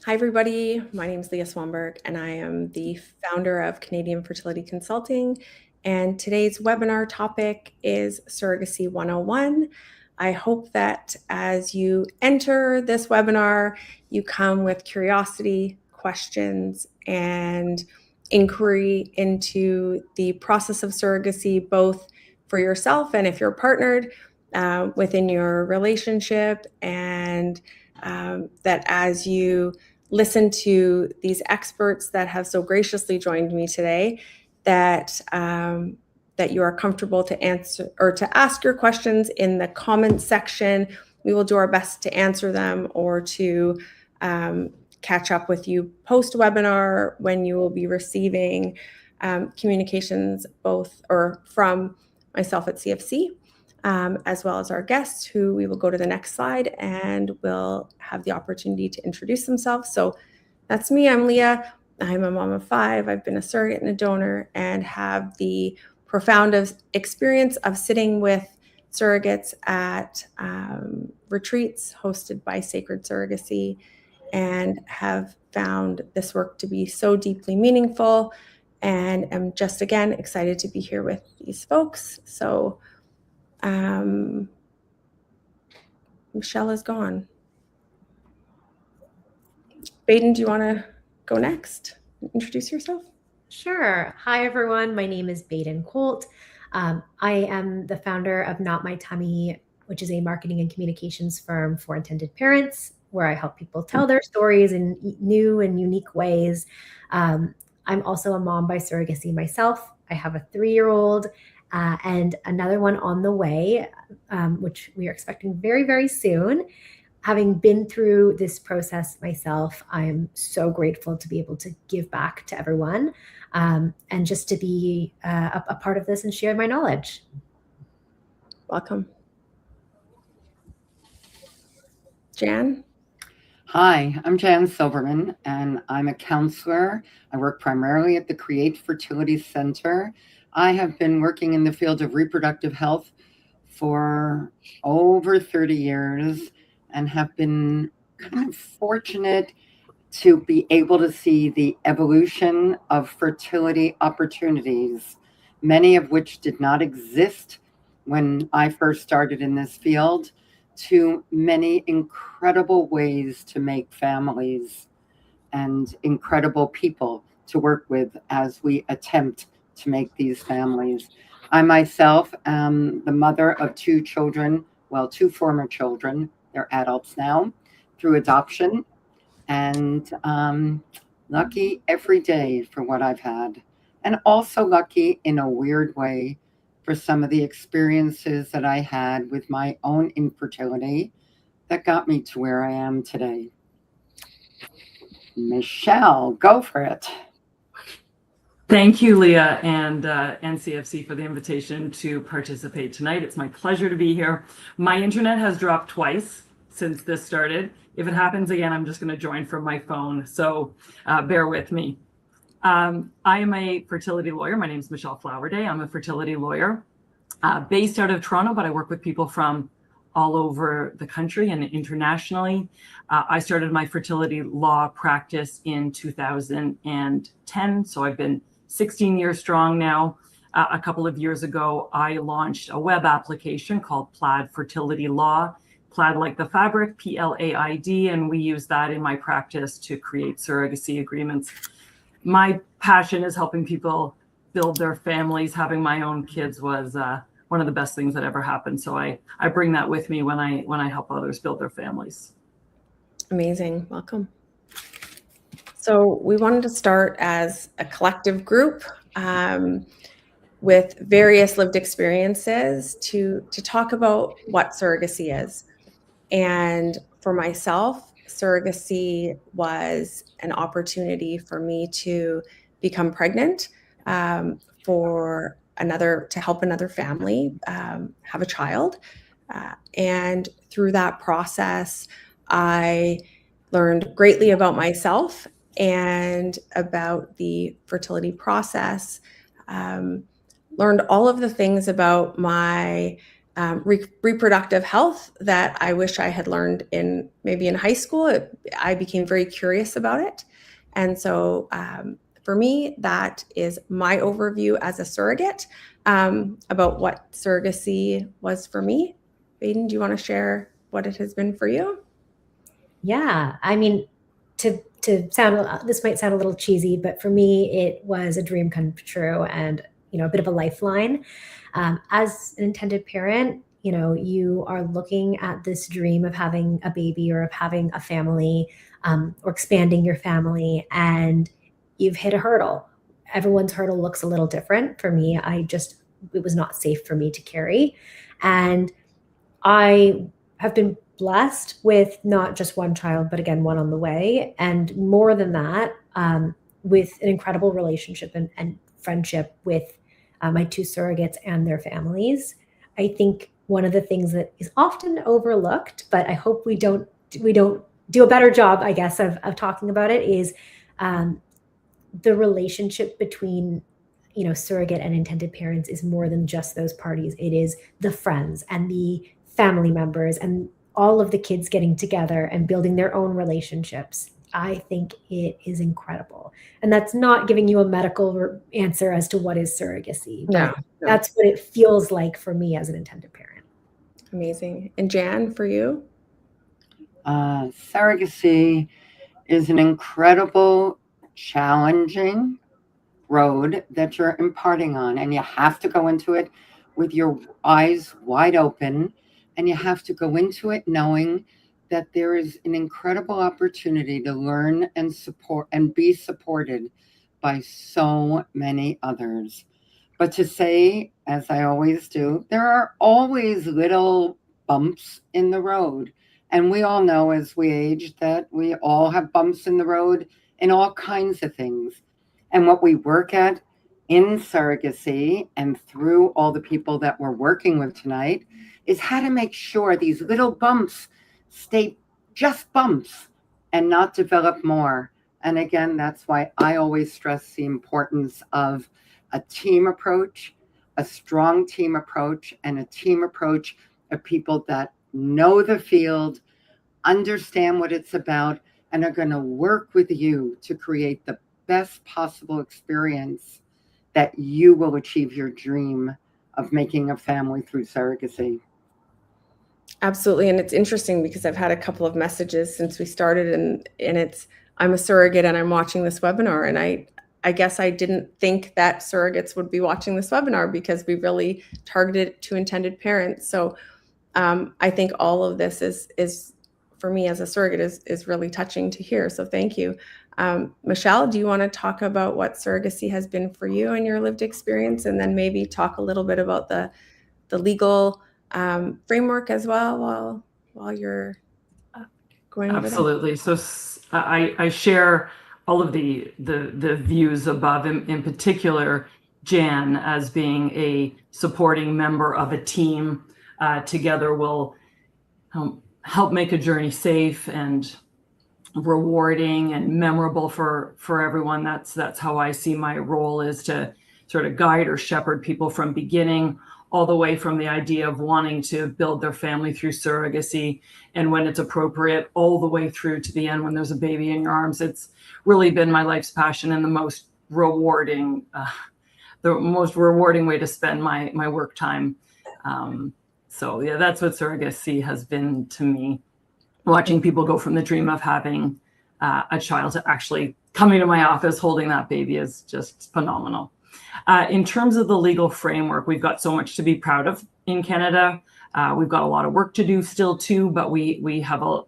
Hi, everybody. My name is Leah Swanberg, and I am the founder of Canadian Fertility Consulting. And today's webinar topic is Surrogacy 101. I hope that as you enter this webinar, you come with curiosity, questions, and inquiry into the process of surrogacy, both for yourself and if you're partnered within your relationship, and that as you listen to these experts that have so graciously joined me today, that that you are comfortable to answer or to ask your questions in the comments section. We will do our best to answer them or to catch up with you post-webinar when you will be receiving communications both or from myself at CFC, as well as our guests, who we will go to the next slide and will have the opportunity to introduce themselves. So that's me. I'm Leah. I'm a mom of 5. I've been a surrogate and a donor and have the profound experience of sitting with surrogates at retreats hosted by Sacred Surrogacy, and have found this work to be so deeply meaningful, and am just again excited to be here with these folks. So Michelle is gone. Baden, do you want to go next? Introduce yourself. Sure. Hi, everyone. My name is Baden Colt. I am the founder of Not My Tummy, which is a marketing and communications firm for intended parents, where I help people tell their stories in new and unique ways. I'm also a mom by surrogacy myself. I have a 3-year-old and another one on the way, which we are expecting very, very soon. Having been through this process myself, I'm so grateful to be able to give back to everyone, and just to be a part of this and share my knowledge. Welcome. Jan? Hi, I'm Jan Silverman, and I'm a counselor. I work primarily at the Create Fertility Center. I have been working in the field of reproductive health for over 30 years and have been kind of fortunate to be able to see the evolution of fertility opportunities, many of which did not exist when I first started in this field, to many incredible ways to make families and incredible people to work with as we attempt to make these families. I myself am the mother of 2 children, well, 2 former children, they're adults now, through adoption, and lucky every day for what I've had, and also lucky in a weird way for some of the experiences that I had with my own infertility that got me to where I am today. Michelle, go for it. Thank you, Leah, and NCFC for the invitation to participate tonight. It's my pleasure to be here. My internet has dropped twice since this started. If it happens again, I'm just going to join from my phone, so bear with me. I am a fertility lawyer. My name is Michelle Flowerday. I'm a fertility lawyer based out of Toronto, but I work with people from all over the country and internationally. I started my fertility law practice in 2010, so I've been 16 years strong now. A couple of years ago, I launched a web application called Plaid Fertility Law, Plaid like the fabric, Plaid, and we use that in my practice to create surrogacy agreements. My passion is helping people build their families. Having my own kids was one of the best things that ever happened. So I bring that with me when I help others build their families. Amazing. Welcome. So we wanted to start as a collective group with various lived experiences to talk about what surrogacy is. And for myself, surrogacy was an opportunity for me to become pregnant, to help another family have a child. And through that process, I learned greatly about myself and about the fertility process. Learned all of the things about my reproductive health that I wish I had learned maybe in high school. I became very curious about it. And so for me, that is my overview as a surrogate about what surrogacy was for me. Baden, do you want to share what it has been for you? Yeah, I mean, to sound, this might sound a little cheesy, but for me, it was a dream come true and, a bit of a lifeline. As an intended parent, you are looking at this dream of having a baby or of having a family, or expanding your family, and you've hit a hurdle. Everyone's hurdle looks a little different. For me, it was not safe for me to carry. And I have been blessed with not just one child, but again, one on the way. And more than that, with an incredible relationship and friendship with my two surrogates and their families. I think one of the things that is often overlooked, but I hope we don't do a better job, I guess, of talking about it, is the relationship between surrogate and intended parents is more than just those parties. It is the friends and the family members and all of the kids getting together and building their own relationships. I think it is incredible. And that's not giving you a medical answer as to what is surrogacy, but that's what it feels like for me as an intended parent. Amazing. And Jan, for you? Surrogacy is an incredible, challenging road that you're imparting on, and you have to go into it with your eyes wide open, and you have to go into it knowing that there is an incredible opportunity to learn and support and be supported by so many others. But to say, as I always do, there are always little bumps in the road. And we all know as we age that we all have bumps in the road in all kinds of things. And what we work at in surrogacy and through all the people that we're working with tonight is how to make sure these little bumps stay just bumps and not develop more. And again, that's why I always stress the importance of a team approach, a strong team approach, and a team approach of people that know the field, understand what it's about, and are going to work with you to create the best possible experience that you will achieve your dream of making a family through surrogacy. Absolutely. And it's interesting because I've had a couple of messages since we started, and it's, I'm a surrogate and I'm watching this webinar, and I guess I didn't think that surrogates would be watching this webinar because we really targeted it to intended parents. So I think all of this is for me as a surrogate is really touching to hear. So thank you. Michelle, do you want to talk about what surrogacy has been for you and your lived experience, and then maybe talk a little bit about the legal framework as well while you're going over Absolutely. So I share all of the views above, in particular, Jan as being a supporting member of a team. Together will help make a journey safe and rewarding and memorable for everyone. That's how I see my role, is to sort of guide or shepherd people from beginning all the way from the idea of wanting to build their family through surrogacy, and when it's appropriate, all the way through to the end when there's a baby in your arms. It's really been my life's passion and the most rewarding way to spend my work time. So yeah, that's what surrogacy has been to me. Watching people go from the dream of having a child to actually coming to my office holding that baby is just phenomenal. In terms of the legal framework, we've got so much to be proud of in Canada. We've got a lot of work to do still too, but we have a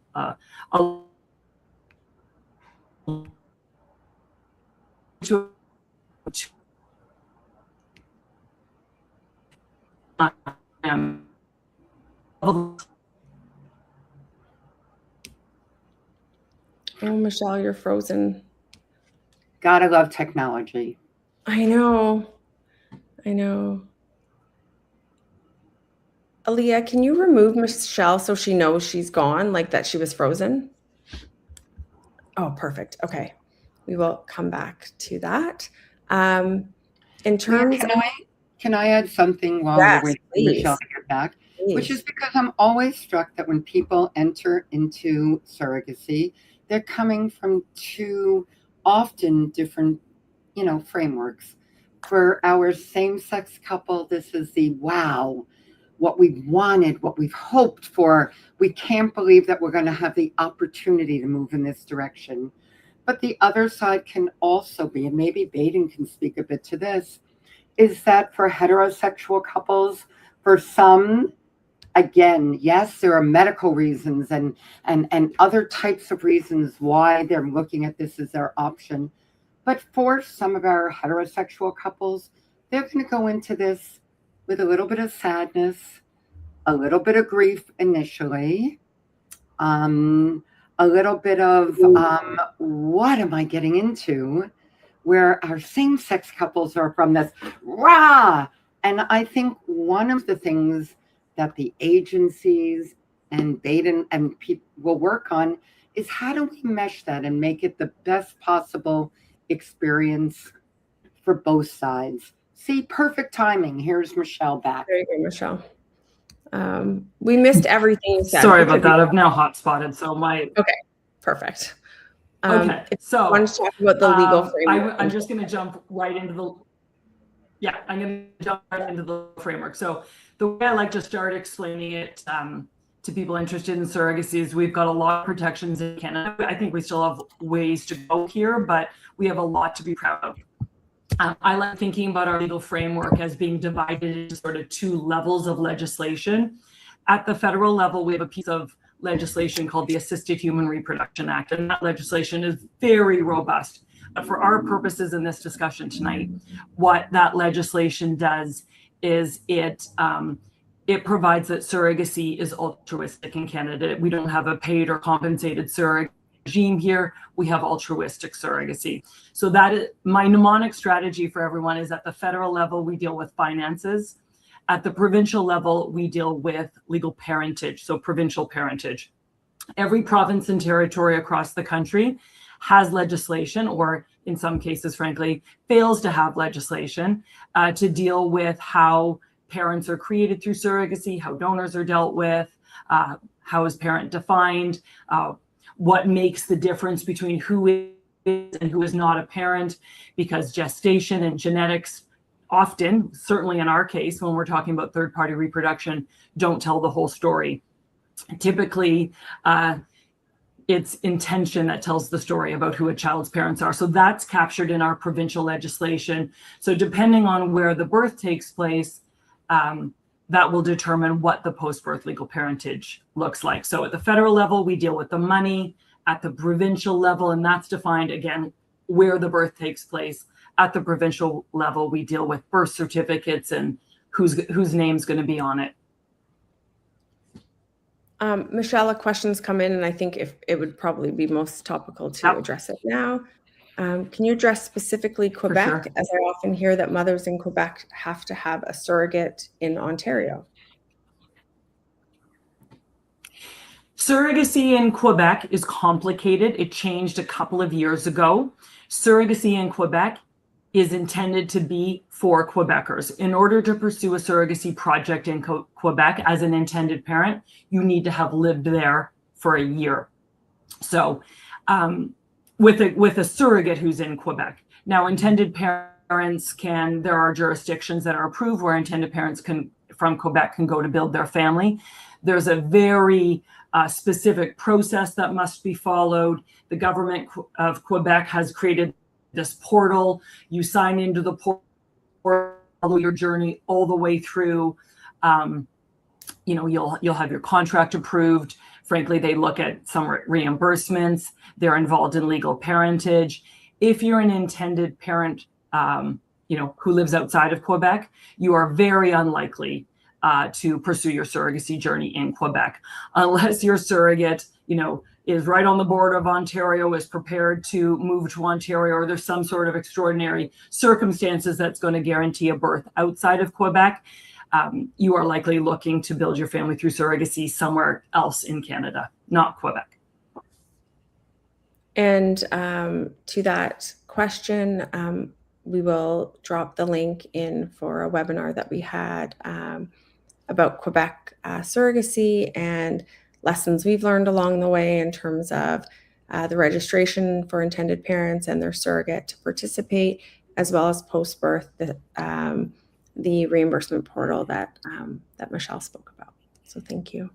Oh, Michelle, you're frozen. Gotta love technology. I know. Aaliyah, can you remove Michelle so she knows she's gone, like that she was frozen? Oh, perfect. Okay. We will come back to that. In terms Can I add something while Yes, we're waiting for please. Michelle to get back? which is Please. because I'm always struck that when people enter into surrogacy, they're coming from two often different, frameworks. For our same-sex couple, this is the wow, what we've wanted, what we've hoped for. We can't believe that we're going to have the opportunity to move in this direction. But the other side can also be, and maybe Baden can speak a bit to this, is that for heterosexual couples, for some, again, yes, there are medical reasons and other types of reasons why they're looking at this as their option. But for some of our heterosexual couples, they're going to go into this with a little bit of sadness, a little bit of grief initially, a little bit of what am I getting into? Where our same-sex couples are from this rah. And I think one of the things that the agencies and Baden and people will work on is how do we mesh that and make it the best possible experience for both sides. See, perfect timing. Here's Michelle back. There you go, Michelle. We missed everything you said. Sorry about that. I've now hotspotted, so Okay, perfect. Okay, so I wanted to talk about the legal framework. I'm just going to jump right into I'm going to jump right into the framework. So the way I like to start explaining it to people interested in surrogacy is we've got a lot of protections in Canada. I think we still have ways to go here, but we have a lot to be proud of. I like thinking about our legal framework as being divided into sort of two levels of legislation. At the federal level, we have a piece of legislation called the Assisted Human Reproduction Act, and that legislation is very robust. But for our purposes in this discussion tonight, what that legislation does is it provides that surrogacy is altruistic in Canada. We don't have a paid or compensated surrogate regime here. We have altruistic surrogacy. So that is my mnemonic strategy for everyone. Is at the federal level, we deal with finances. At the provincial level, we deal with legal parentage, so provincial parentage. Every province and territory across the country has legislation, or in some cases, frankly, fails to have legislation to deal with how parents are created through surrogacy, how donors are dealt with, how is parent defined, what makes the difference between who is and who is not a parent, because gestation and genetics often, certainly in our case, when we're talking about third-party reproduction, don't tell the whole story. Typically, it's intention that tells the story about who a child's parents are. So that's captured in our provincial legislation. So depending on where the birth takes place, that will determine what the post-birth legal parentage looks like. So at the federal level, we deal with the money. At the provincial level, and that's defined, again, where the birth takes place. At the provincial level, we deal with birth certificates and whose name's going to be on it. Michelle, a question's come in, and I think if it would probably be most topical to address it now. Can you address specifically Quebec, sure. as I often hear that mothers in Quebec have to have a surrogate in Ontario? Surrogacy in Quebec is complicated. It changed a couple of years ago. Surrogacy in Quebec is intended to be for Quebecers. In order to pursue a surrogacy project in Quebec as an intended parent, you need to have lived there for a year. So with a surrogate who's in Quebec. Now, intended parents there are jurisdictions that are approved where intended parents from Quebec can go to build their family. There's a very specific process that must be followed. The government of Quebec has created this portal. You sign into the portal, follow your journey all the way through. You'll have your contract approved. Frankly, they look at some reimbursements. They're involved in legal parentage. If you're an intended parent, who lives outside of Quebec, you are very unlikely to pursue your surrogacy journey in Quebec, unless your surrogate, is right on the border of Ontario, is prepared to move to Ontario, or there's some sort of extraordinary circumstances that's going to guarantee a birth outside of Quebec. You are likely looking to build your family through surrogacy somewhere else in Canada, not Quebec. And to that question, we will drop the link in for a webinar that we had about Quebec surrogacy and lessons we've learned along the way in terms of the registration for intended parents and their surrogate to participate, as well as post-birth, the reimbursement portal that Michelle spoke about. So thank you.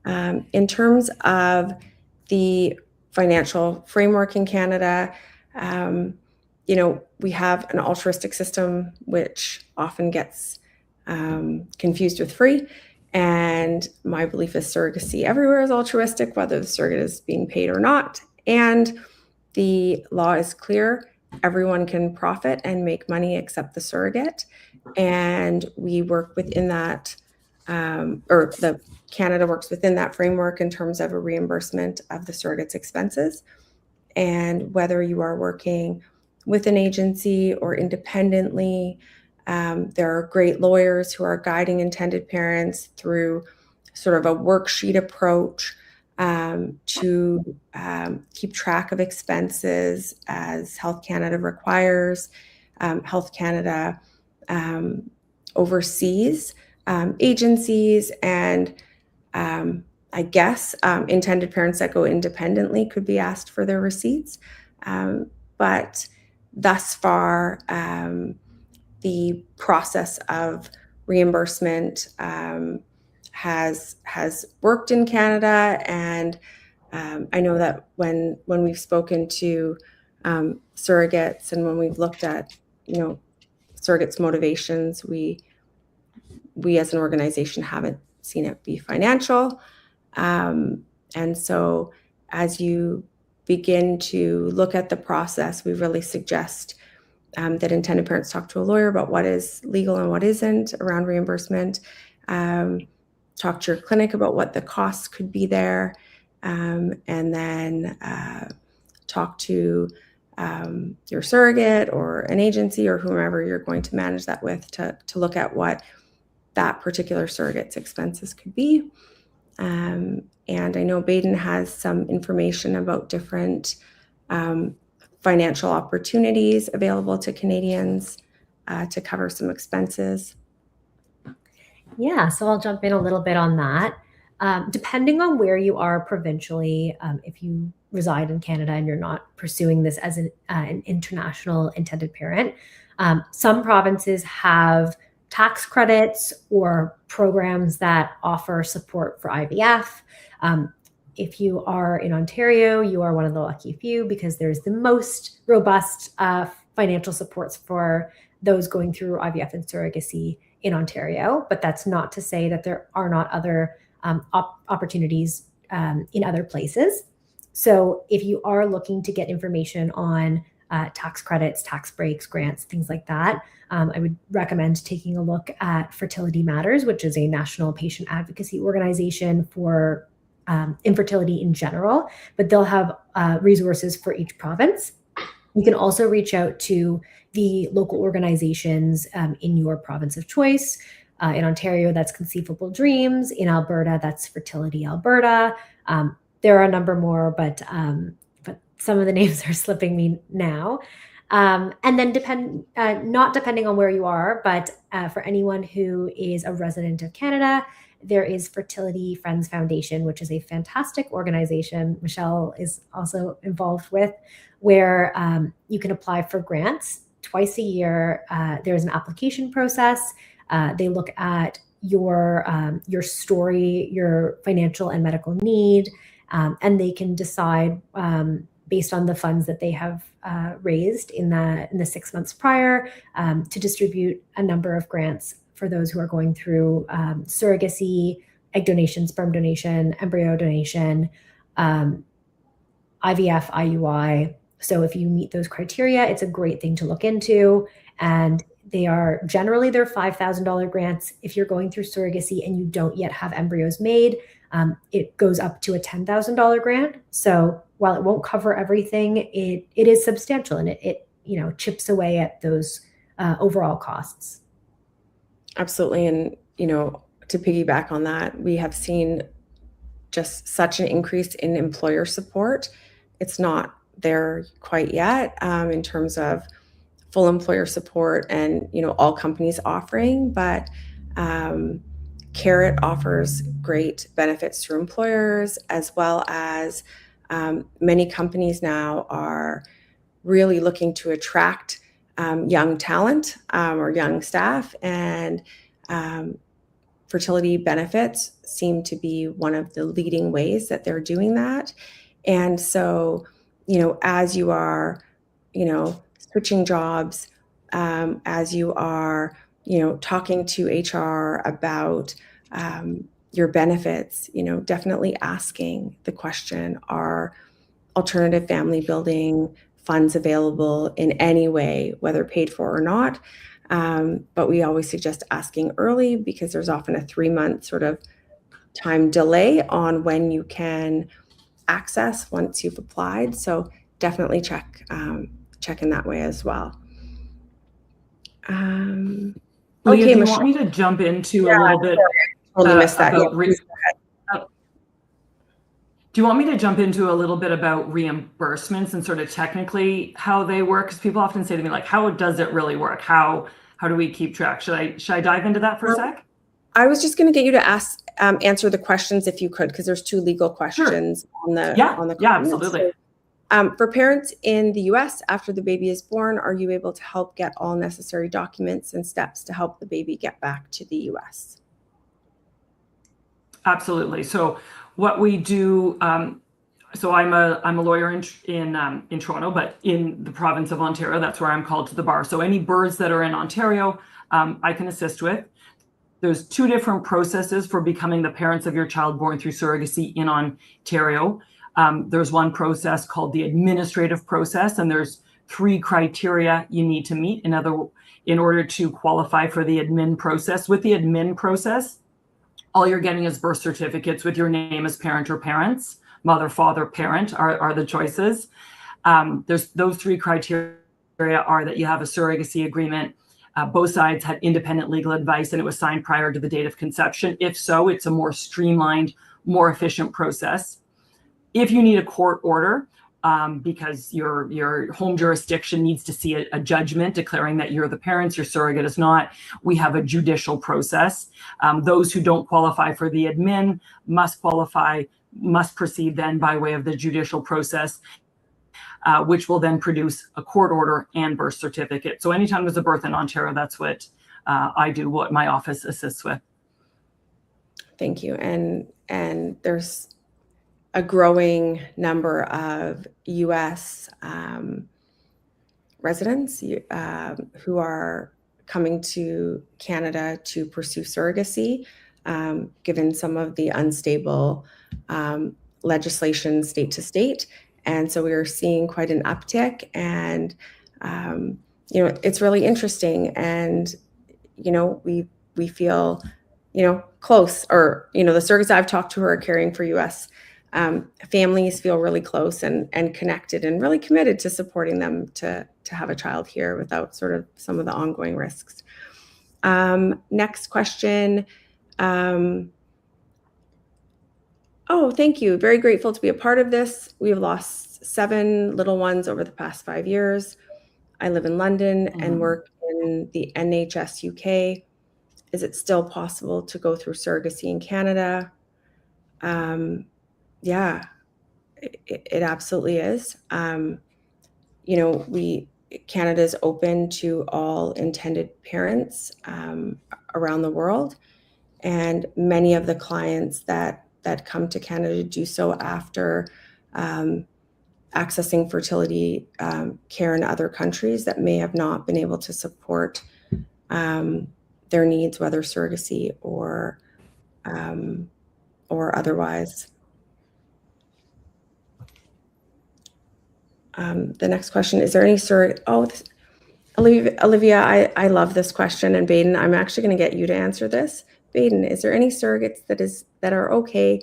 In terms of the financial framework in Canada, we have an altruistic system, which often gets confused with free. And my belief is surrogacy everywhere is altruistic, whether the surrogate is being paid or not. And the law is clear. Everyone can profit and make money except the surrogate. And we work within that, Canada works within that framework in terms of a reimbursement of the surrogate's expenses. And whether you are working with an agency or independently, there are great lawyers who are guiding intended parents through sort of a worksheet approach to keep track of expenses as Health Canada requires. Health Canada oversees agencies, and I guess intended parents that go independently could be asked for their receipts. But thus far, the process of reimbursement has worked in Canada, and I know that when we've spoken to surrogates and when we've looked at surrogates' motivations, we as an organization haven't seen it be financial, and so as you begin to look at the process, we really suggest that intended parents talk to a lawyer about what is legal and what isn't around reimbursement. Talk to your clinic about what the costs could be there, and then talk to your surrogate or an agency or whomever you're going to manage that with to look at what that particular surrogate's expenses could be. And I know Baden has some information about different financial opportunities available to Canadians to cover some expenses. Yeah, so I'll jump in a little bit on that. Depending on where you are provincially, if you reside in Canada and you're not pursuing this as an international intended parent, some provinces have tax credits or programs that offer support for IVF. If you are in Ontario, you are one of the lucky few because there's the most robust financial supports for those going through IVF and surrogacy in Ontario. But that's not to say that there are not other opportunities in other places. So if you are looking to get information on tax credits, tax breaks, grants, things like that, I would recommend taking a look at Fertility Matters, which is a national patient advocacy organization for infertility in general, but they'll have resources for each province. You can also reach out to the local organizations in your province of choice. In Ontario, that's Conceivable Dreams. In Alberta, that's Fertility Alberta. There are a number more, but some of the names are slipping me now. And then not depending on where you are, but for anyone who is a resident of Canada, there is Fertility Friends Foundation, which is a fantastic organization Michelle is also involved with, where you can apply for grants twice a year. There's an application process. They look at your story, your financial and medical need, and they can decide based on the funds that they have raised in the 6 months prior to distribute a number of grants for those who are going through surrogacy, egg donation, sperm donation, embryo donation, IVF, IUI. So if you meet those criteria, it's a great thing to look into. And they're $5,000 grants. If you're going through surrogacy and you don't yet have embryos made, it goes up to a $10,000 grant. So while it won't cover everything, it is substantial, and it chips away at those overall costs. Absolutely. And, to piggyback on that, we have seen just such an increase in employer support. It's not there quite yet in terms of full employer support and, all companies offering, but Carrot offers great benefits to employers, as well as many companies now are really looking to attract young talent or young staff, and fertility benefits seem to be one of the leading ways that they're doing that. And so, as you are, switching jobs, as you are, talking to HR about your benefits, definitely asking the question, are alternative family building funds available in any way, whether paid for or not? But we always suggest asking early, because there's often a 3-month sort of time delay on when you can access once you've applied. So definitely check in that way as well. Leah, Okay, do you Michelle. want me to jump into a little bit Totally missed that. about do you want me to jump into a little bit about reimbursements and sort of technically how they work? Because people often say to me, like, how does it really work? How do we keep track? Should I dive into that for a sec? I was just going to get you to answer the questions if you could, because there's 2 legal questions on the comments. Absolutely. So, for parents in the US, after the baby is born, are you able to help get all necessary documents and steps to help the baby get back to the US? Absolutely. So what we do, so I'm a lawyer in Toronto, but in the province of Ontario, that's where I'm called to the bar. So any births that are in Ontario, I can assist with. There's 2 different processes for becoming the parents of your child born through surrogacy in Ontario. There's one process called the administrative process, and there's 3 criteria you need to meet in order to qualify for the admin process. With the admin process, all you're getting is birth certificates with your name as parent or parents. Mother, father, parent are the choices. There's those 3 criteria are that you have a surrogacy agreement. Both sides had independent legal advice, and it was signed prior to the date of conception. If so, it's a more streamlined, more efficient process. If you need a court order, because your home jurisdiction needs to see a judgment declaring that you're the parents, your surrogate is not, we have a judicial process. Those who don't qualify for the admin must proceed then by way of the judicial process, which will then produce a court order and birth certificate. So anytime there's a birth in Ontario, that's what I do, what my office assists with. Thank you. And there's a growing number of U.S. Residents who are coming to Canada to pursue surrogacy, given some of the unstable legislation state to state. And so we are seeing quite an uptick, and it's really interesting. And we feel close, or the surrogates I've talked to who are caring for U.S. Families feel really close and connected and really committed to supporting them to have a child here without sort of some of the ongoing risks. Next question. Thank you. Very grateful to be a part of this. We have lost 7 little ones over the past 5 years. I live in London and work in the NHS UK. Is it still possible to go through surrogacy in Canada? Yeah, it absolutely is. Canada is open to all intended parents around the world, and many of the clients that come to Canada do so after accessing fertility care in other countries that may have not been able to support their needs, whether surrogacy or otherwise. The next question, is there any Olivia, I love this question. And Baden, I'm actually going to get you to answer this. Baden, is there any surrogates that are okay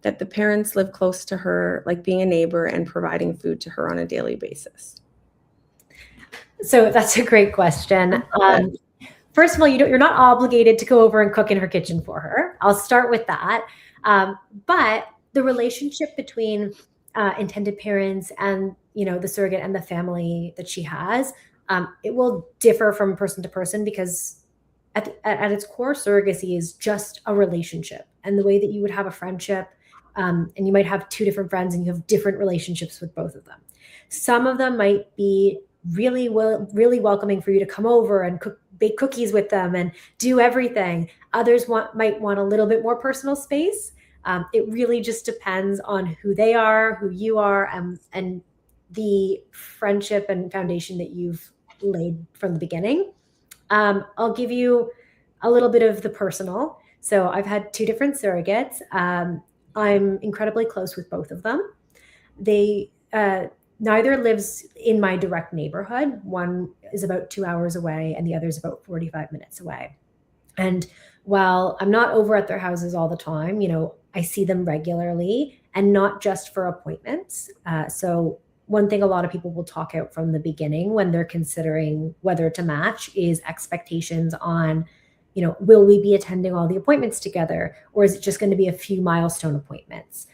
that the parents live close to her, like being a neighbor and providing food to her on a daily basis? So that's a great question. First of all, you're not obligated to go over and cook in her kitchen for her. I'll start with that. But the relationship between intended parents and the surrogate and the family that she has, it will differ from person to person, because at its core, surrogacy is just a relationship. And the way that you would have a friendship, and you might have two different friends and you have different relationships with both of them. Some of them might be really welcoming for you to come over and bake cookies with them and do everything. Others might want a little bit more personal space. It really just depends on who they are, who you are, and the friendship and foundation that you've laid from the beginning. I'll give you a little bit of the personal. So I've had two different surrogates. I'm incredibly close with both of them. They neither lives in my direct neighborhood. One is about 2 hours away, and the other is about 45 minutes away. And while I'm not over at their houses all the time, I see them regularly, and not just for appointments. So one thing a lot of people will talk out from the beginning when they're considering whether to match is expectations on, will we be attending all the appointments together, or is it just going to be a few milestone appointments?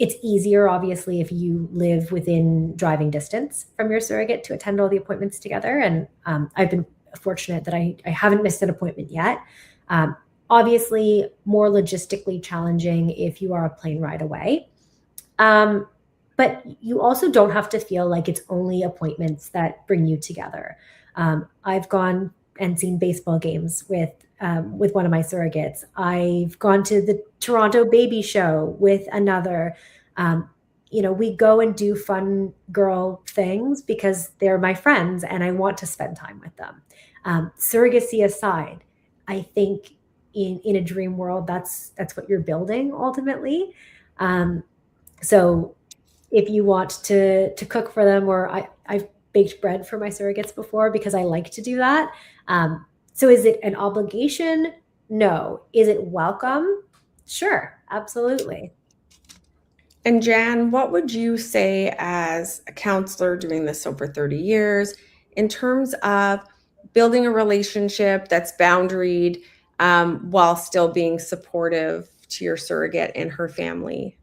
It's easier, obviously, if you live within driving distance from your surrogate to attend all the appointments together. And I've been fortunate that I haven't missed an appointment yet. Obviously, more logistically challenging if you are a plane ride away. But you also don't have to feel like it's only appointments that bring you together. I've gone and seen baseball games with one of my surrogates. I've gone to the Toronto baby show with another. We go and do fun girl things because they're my friends and I want to spend time with them. Surrogacy aside, I think in a dream world, that's what you're building ultimately. So if you want to cook for them, or I've baked bread for my surrogates before because I like to do that. So is it an obligation? No. Is it welcome? Sure, absolutely. And Jan, what would you say as a counselor doing this over 30 years in terms of building a relationship that's boundaried while still being supportive to your surrogate and her family?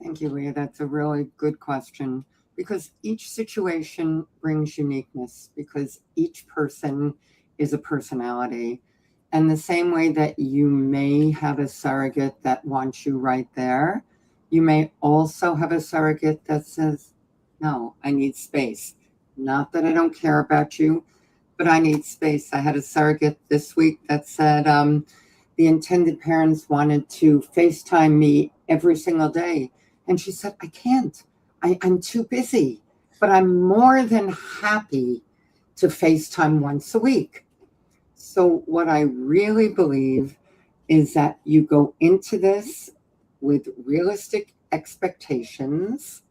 Thank you, Leah. That's a really good question, because each situation brings uniqueness, because each person is a personality. And the same way that you may have a surrogate that wants you right there, you may also have a surrogate that says, no, I need space. Not that I don't care about you, but I need space. I had a surrogate this week that said the intended parents wanted to FaceTime me every single day. And she said, I can't. I'm too busy, but I'm more than happy to FaceTime once a week. So what I really believe is that you go into this with realistic expectations,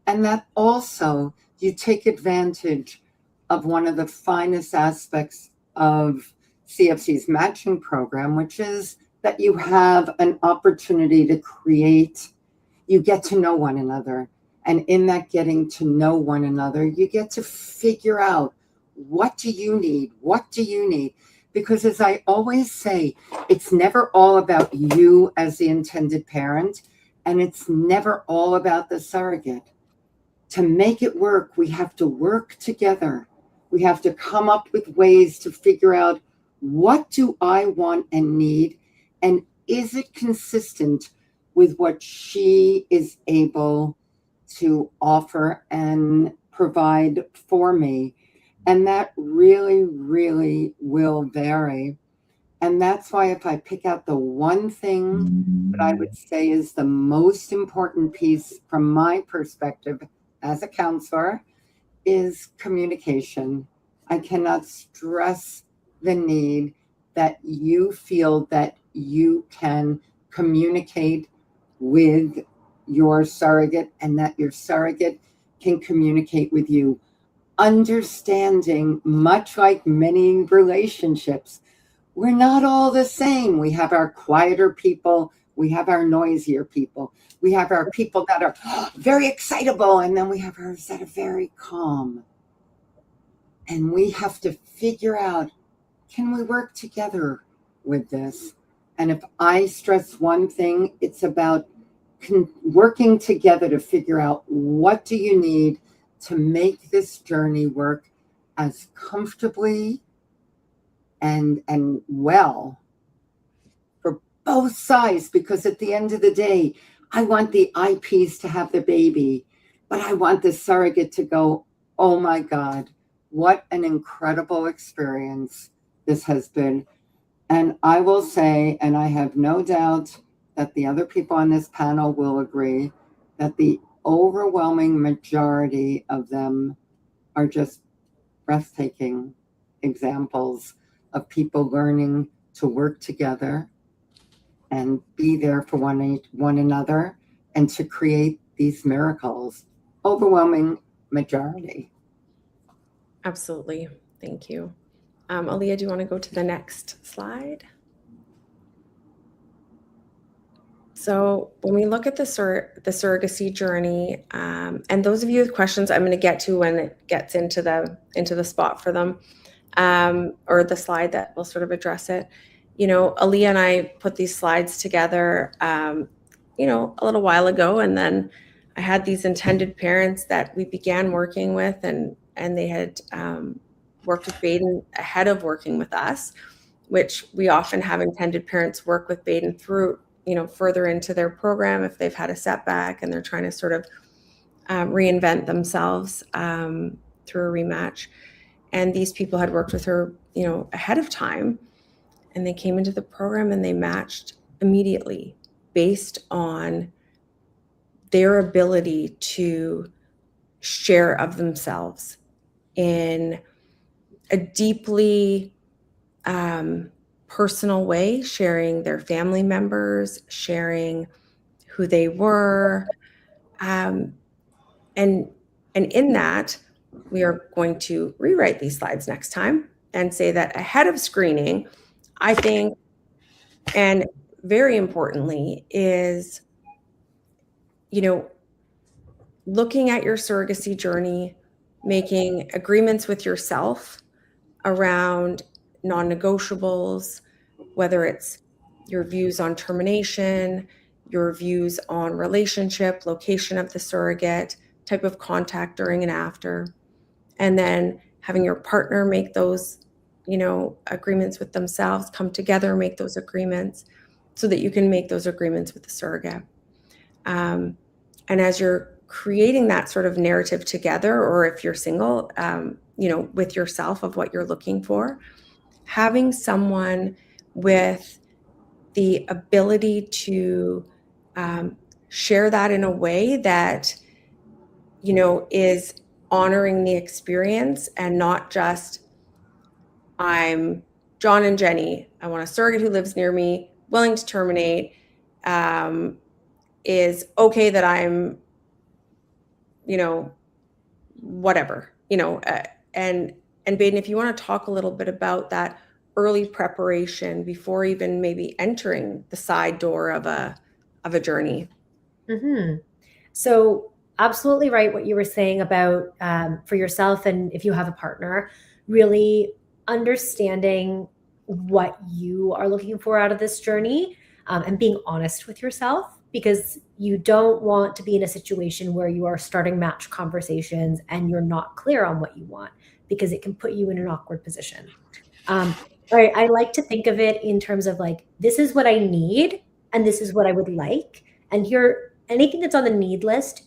and that also you take advantage of one of the finest aspects of CFC's matching program, which is that you have an opportunity to create, you get to know one another. And in that getting to know one another, you get to figure out, what do you need? What do you need? Because as I always say, it's never all about you as the intended parent, and it's never all about the surrogate. To make it work, we have to work together. We have to come up with ways to figure out, what do I want and need? And is it consistent with what she is able to offer and provide for me? And that really, really will vary. And that's why if I pick out the one thing that I would say is the most important piece from my perspective as a counselor, is communication. I cannot stress the need that you feel that you can communicate with your surrogate, and that your surrogate can communicate with you. Understanding, much like many relationships, we're not all the same. We have our quieter people, we have our noisier people, we have our people that are very excitable, and then we have ours that are very calm. And we have to figure out, can we work together with this? And if I stress one thing, it's about working together to figure out, what do you need to make this journey work as comfortably and well for both sides, because at the end of the day, I want the IPs to have the baby, but I want the surrogate to go, oh my God, what an incredible experience this has been. And I will say, and I have no doubt that the other people on this panel will agree, that the overwhelming majority of them are just breathtaking examples of people learning to work together and be there for one another and to create these miracles. Overwhelming majority. Absolutely. Thank you. Aaliyah, do you want to go to the next slide? So when we look at the surrogacy journey, and those of you with questions, I'm going to get to when it gets into the spot for them, or the slide that will sort of address it. You know, Aaliyah and I put these slides together, you know, a little while ago, and then I had these intended parents that we began working with, and they had worked with Baden ahead of working with us, which we often have intended parents work with Baden through, you know, further into their program if they've had a setback and they're trying to sort of reinvent themselves through a rematch. And these people had worked with her, you know, ahead of time, and they came into the program and they matched immediately based on their ability to share of themselves in a deeply personal way, sharing their family members, sharing who they were. And in that, we are going to rewrite these slides next time and say that ahead of screening, I think, and very importantly, is, you know, looking at your surrogacy journey, making agreements with yourself around non-negotiables, whether it's your views on termination, your views on relationship, location of the surrogate, type of contact during and after, and then having your partner make those, you know, agreements with themselves, come together, make those agreements so that you can make those agreements with the surrogate. And as you're creating that sort of narrative together, or if you're single, you know, with yourself of what you're looking for, having someone with the ability to share that in a way that, you know, is honoring the experience and not just, I'm John and Jenny, I want a surrogate who lives near me, willing to terminate, is okay that I'm, you know, whatever, you know, and Baden, if you want to talk a little bit about that early preparation before even maybe entering the side door of a journey. Mm-hmm. So absolutely right what you were saying about for yourself, and if you have a partner, really understanding what you are looking for out of this journey, and being honest with yourself, because you don't want to be in a situation where you are starting match conversations and you're not clear on what you want, because it can put you in an awkward position. I like to think of it in terms of like, this is what I need and this is what I would like. And here, anything that's on the need list,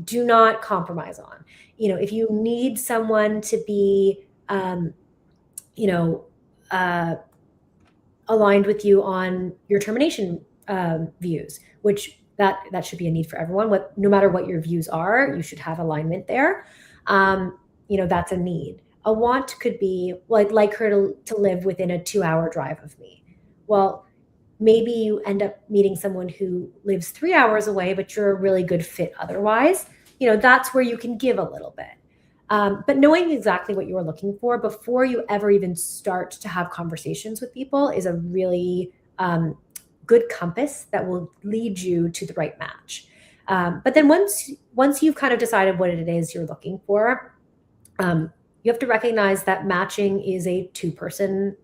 do not compromise on. You know, if you need someone to be, you know, aligned with you on your termination views, which that should be a need for everyone. No matter what your views are, you should have alignment there. You know, that's a need. A want could be like her to live within a 2-hour drive of me. Well, maybe you end up meeting someone who lives 3 hours away, but you're a really good fit otherwise. You know, that's where you can give a little bit. But knowing exactly what you're looking for before you ever even start to have conversations with people is a really good compass that will lead you to the right match. But then once you've kind of decided what it is you're looking for, you have to recognize that matching is a 2-person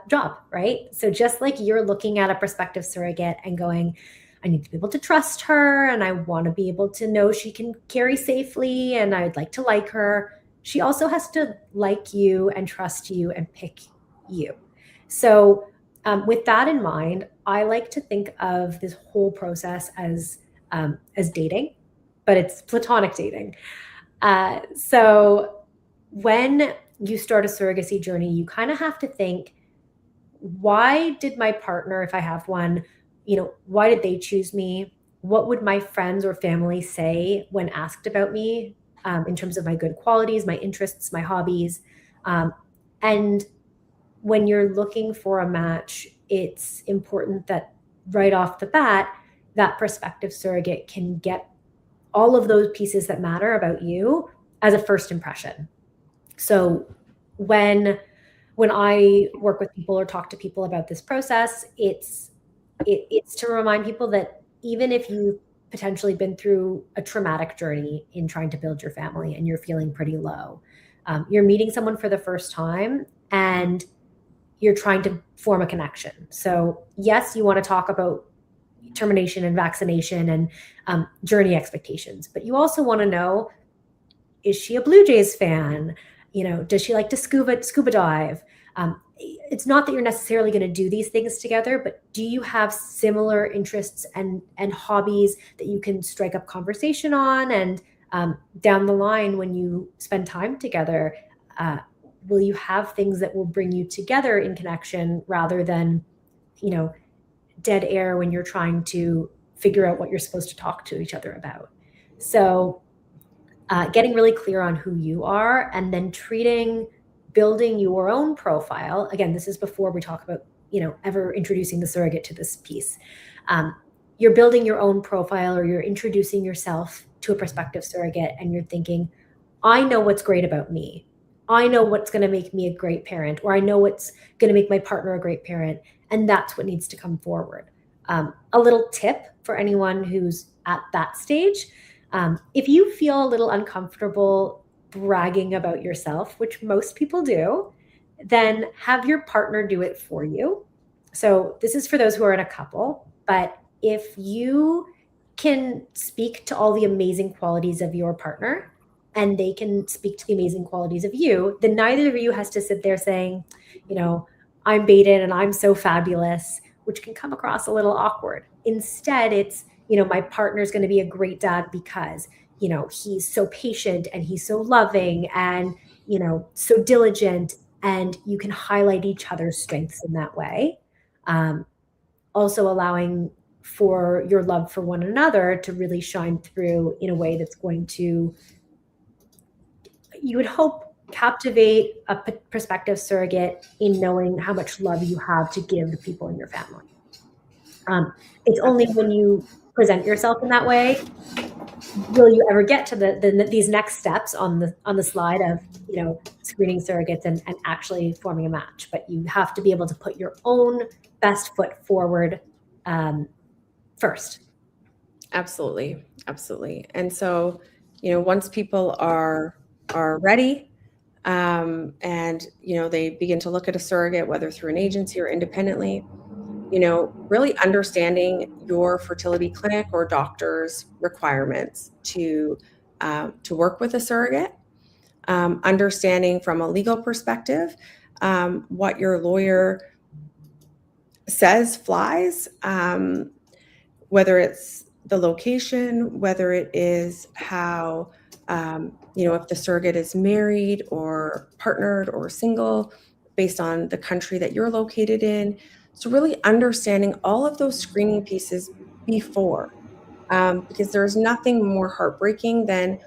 job, right? So just like you're looking at a prospective surrogate and going, I need to be able to trust her, and I want to be able to know she can carry safely, and I'd like her. She also has to like you and trust you and pick you. So with that in mind, I like to think of this whole process as dating, but it's platonic dating. So when you start a surrogacy journey, you kind of have to think, why did my partner, if I have one, why did they choose me? What would my friends or family say when asked about me, in terms of my good qualities, my interests, my hobbies? And when you're looking for a match, it's important that right off the bat, that prospective surrogate can get all of those pieces that matter about you as a first impression. So when I work with people or talk to people about this process, it's to remind people that even if you've potentially been through a traumatic journey in trying to build your family and you're feeling pretty low, you're meeting someone for the first time and you're trying to form a connection. So yes, you want to talk about termination and vaccination and journey expectations, but you also want to know, is she a Blue Jays fan? Does she like to scuba dive? It's not that you're necessarily going to do these things together, but do you have similar interests and hobbies that you can strike up conversation on? And down the line, when you spend time together, will you have things that will bring you together in connection rather than, dead air when you're trying to figure out what you're supposed to talk to each other about? So getting really clear on who you are and then building your own profile. Again, this is before we talk about, ever introducing the surrogate to this piece. You're building your own profile, or you're introducing yourself to a prospective surrogate, and you're thinking, I know what's great about me. I know what's going to make me a great parent, or I know what's going to make my partner a great parent. And that's what needs to come forward. A little tip for anyone who's at that stage: if you feel a little uncomfortable bragging about yourself, which most people do, then have your partner do it for you. So this is for those who are in a couple, but if you can speak to all the amazing qualities of your partner and they can speak to the amazing qualities of you, then neither of you has to sit there saying, I'm baited and I'm so fabulous, which can come across a little awkward. Instead, it's, my partner's going to be a great dad because, he's so patient and he's so loving and, so diligent, and you can highlight each other's strengths in that way. Also allowing for your love for one another to really shine through in a way that's going to, you would hope, captivate a prospective surrogate in knowing how much love you have to give the people in your family. It's only when you present yourself in that way will you ever get to these next steps on the slide of, screening surrogates and actually forming a match. But you have to be able to put your own best foot forward first. Absolutely. And so, once people are ready, and they begin to look at a surrogate, whether through an agency or independently, really understanding your fertility clinic or doctor's requirements to work with a surrogate, understanding from a legal perspective what your lawyer says flies, whether it's the location, whether it is how, if the surrogate is married or partnered or single, based on the country that you're located in. So really understanding all of those screening pieces before, because there's nothing more heartbreaking than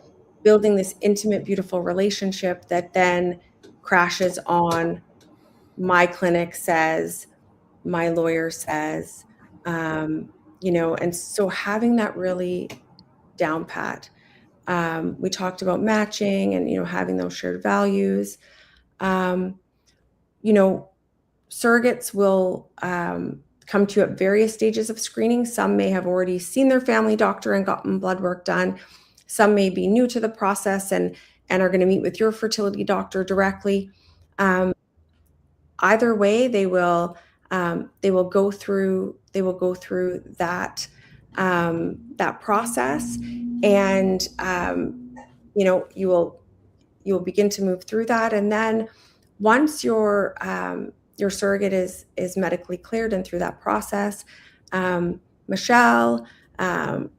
building this intimate, beautiful relationship that then crashes on my clinic says, my lawyer says, and so having that really down pat. We talked about matching and, having those shared values. Surrogates will come to you at various stages of screening. Some may have already seen their family doctor and gotten blood work done. Some may be new to the process and are going to meet with your fertility doctor directly. Either way, they will go through that process, and you will begin to move through that. And then once you're your surrogate is medically cleared and through that process, Michelle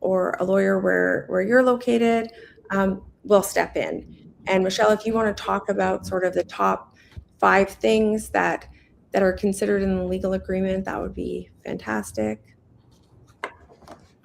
or a lawyer where you're located will step in. And Michelle, if you want to talk about sort of the top 5 things that are considered in the legal agreement, that would be fantastic.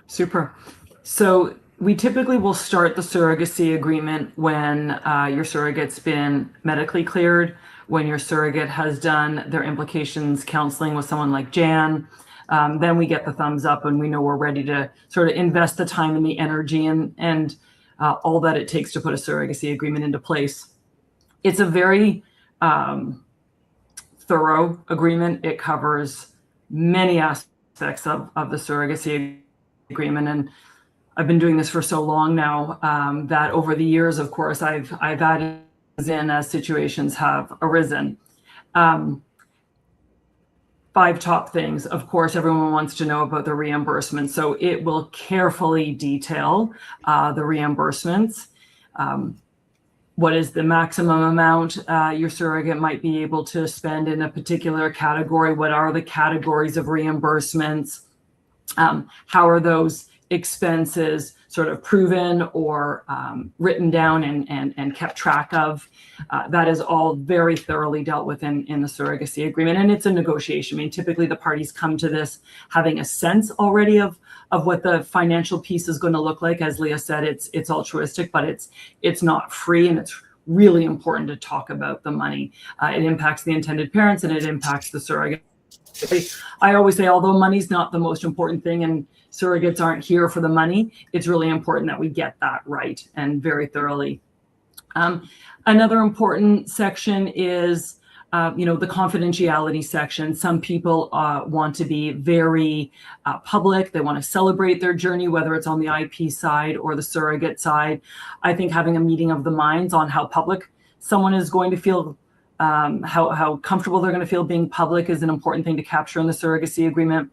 Super. So we typically will start the surrogacy agreement when your surrogate's been medically cleared, when your surrogate has done their implications counseling with someone like Jan. Then we get the thumbs up and we know we're ready to sort of invest the time and the energy and all that it takes to put a surrogacy agreement into place. It's a very thorough agreement. It covers many aspects of the surrogacy agreement. And I've been doing this for so long now that over the years, of course, I've added in as situations have arisen. 5 top things. Of course, everyone wants to know about the reimbursement. So it will carefully detail the reimbursements. What is the maximum amount your surrogate might be able to spend in a particular category? What are the categories of reimbursements? How are those expenses sort of proven or written down and kept track of? That is all very thoroughly dealt with in the surrogacy agreement. And it's a negotiation. I mean, typically the parties come to this having a sense already of what the financial piece is going to look like. As Leah said, it's altruistic, but it's not free, and it's really important to talk about the money. It impacts the intended parents and it impacts the surrogate. I always say, although money's not the most important thing and surrogates aren't here for the money, it's really important that we get that right and very thoroughly. Another important section is, the confidentiality section. Some people want to be very public. They want to celebrate their journey, whether it's on the IP side or the surrogate side. I think having a meeting of the minds on how public someone is going to feel, how comfortable they're going to feel being public is an important thing to capture in the surrogacy agreement.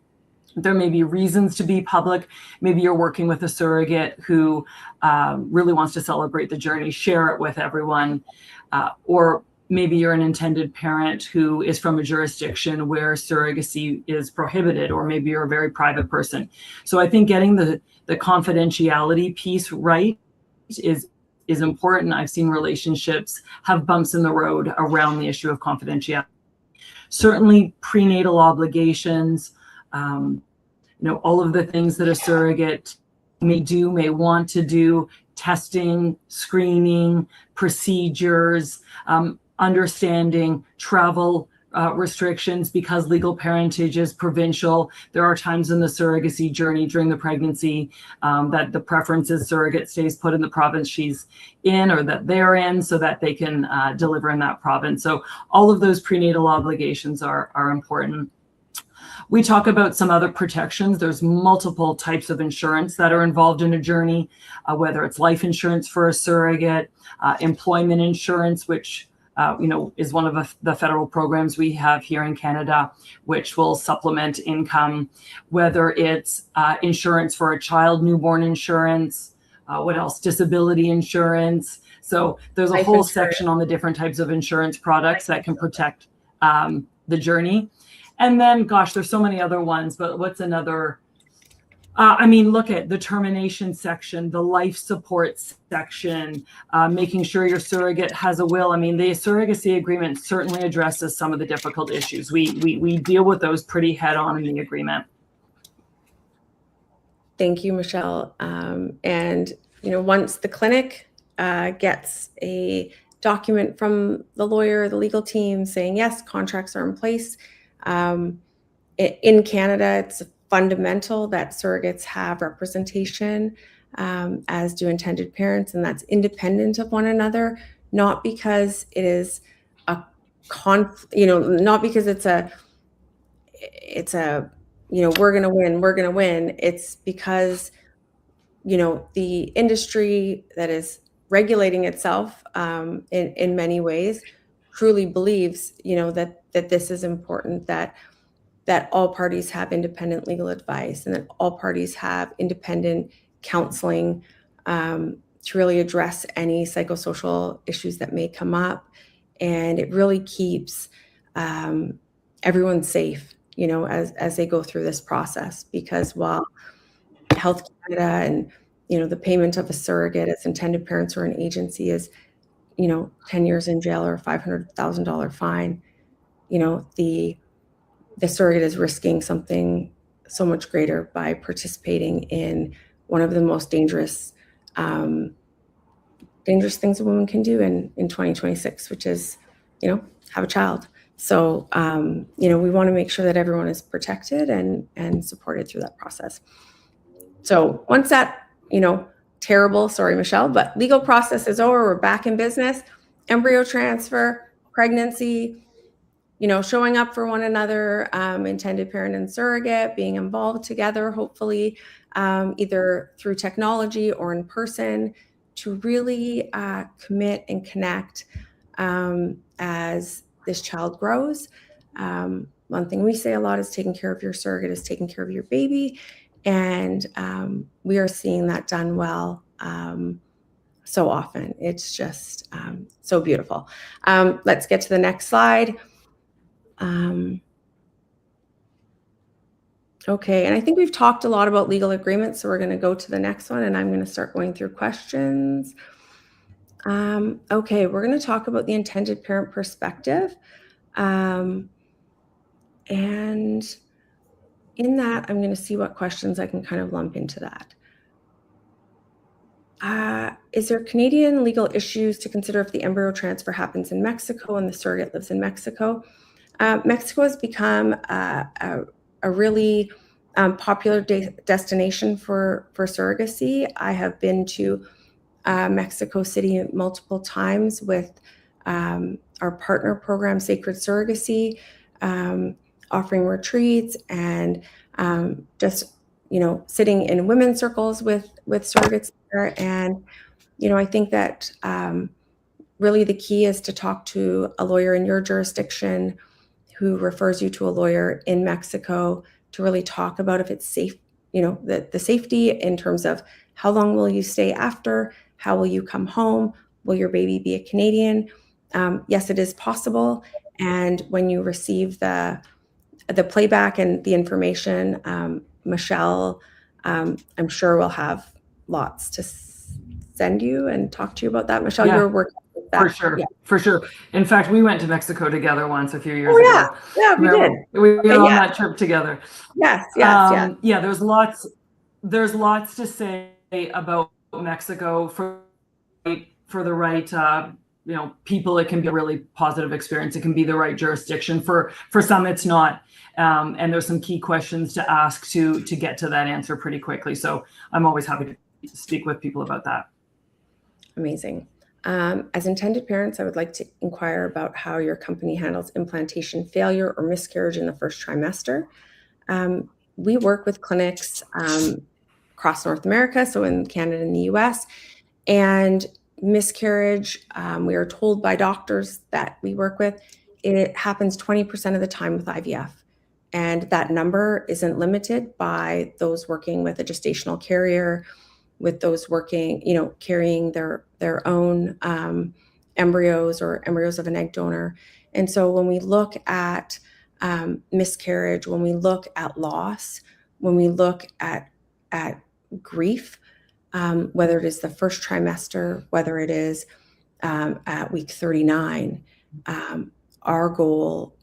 There may be reasons to be public. Maybe you're working with a surrogate who really wants to celebrate the journey, share it with everyone. Or maybe you're an intended parent who is from a jurisdiction where surrogacy is prohibited, or maybe you're a very private person. So I think getting the confidentiality piece right is important. I've seen relationships have bumps in the road around the issue of confidentiality. Certainly prenatal obligations, all of the things that a surrogate may want to do, testing, screening, procedures, understanding travel restrictions, because legal parentage is provincial. There are times in the surrogacy journey during the pregnancy that the preference is surrogate stays put in the province she's in or that they're in so that they can deliver in that province. So all of those prenatal obligations are important. We talk about some other protections. There's multiple types of insurance that are involved in a journey, whether it's life insurance for a surrogate, employment insurance, which is one of the federal programs we have here in Canada, which will supplement income, whether it's insurance for a child, newborn insurance, what else? Disability insurance. So there's a whole section on the different types of insurance products that can protect the journey. And then, gosh, there's so many other ones, but what's another? Look at the termination section, the life support section, making sure your surrogate has a will. I mean, the surrogacy agreement certainly addresses some of the difficult issues. We deal with those pretty head on in the agreement. Thank you, Michelle. And once the clinic gets a document from the lawyer, the legal team saying, yes, contracts are in place, in Canada, it's fundamental that surrogates have representation, as do intended parents, and that's independent of one another, not because it is a not because it's a we're going to win. It's because the industry that is regulating itself in many ways truly believes that this is important, that all parties have independent legal advice and that all parties have independent counseling to really address any psychosocial issues that may come up. And it really keeps everyone's safe, as they go through this process. Because while Health Canada and, the payment of a surrogate as intended parents or an agency is, 10 years in jail or a $500,000 fine, the surrogate is risking something so much greater by participating in one of the most dangerous things a woman can do in 2026, which is, have a child. So, we want to make sure that everyone is protected and supported through that process. So once that, terrible, sorry, Michelle, but legal process is over, we're back in business, embryo transfer, pregnancy, showing up for one another, intended parent and surrogate, being involved together, hopefully, either through technology or in person, to really commit and connect as this child grows. One thing we say a lot is taking care of your surrogate is taking care of your baby. And we are seeing that done well so often. It's just so beautiful. Let's get to the next slide. Okay, and I think we've talked a lot about legal agreements, so we're going to go to the next one, and I'm going to start going through questions. Okay, we're going to talk about the intended parent perspective. And in that, I'm going to see what questions I can kind of lump into that. Is there Canadian legal issues to consider if the embryo transfer happens in Mexico and the surrogate lives in Mexico? Mexico has become a really popular destination for surrogacy. I have been to Mexico City multiple times with our partner program, Sacred Surrogacy, offering retreats and just sitting in women's circles with surrogates there. And I think that really the key is to talk to a lawyer in your jurisdiction who refers you to a lawyer in Mexico to really talk about if it's safe, the safety in terms of how long will you stay after, how will you come home, will your baby be a Canadian? Yes, it is possible. And when you receive the playback and the information, Michelle, I'm sure will have lots to send you and talk to you about that. Michelle, Yeah. you're working with that. For sure. Yeah. For sure. In fact, we went to Mexico together once a few years Oh, yeah. ago. Yeah, we did. We were on yeah. that trip together. Yes. Yeah, there's lots to say about Mexico for the right people. It can be a really positive experience. It can be the right jurisdiction. For some, it's not. And there's some key questions to ask to get to that answer pretty quickly. So I'm always happy to speak with people about that. Amazing. As intended parents, I would like to inquire about how your company handles implantation failure or miscarriage in the first trimester. We work with clinics across North America, so in Canada and the US, and miscarriage, we are told by doctors that we work with, it happens 20% of the time with IVF. And that number isn't limited by those working with a gestational carrier, with those working, carrying their own embryos or embryos of an egg donor. And so when we look at miscarriage, when we look at loss, when we look at grief, whether it is the first trimester, whether it is at week 39, our goal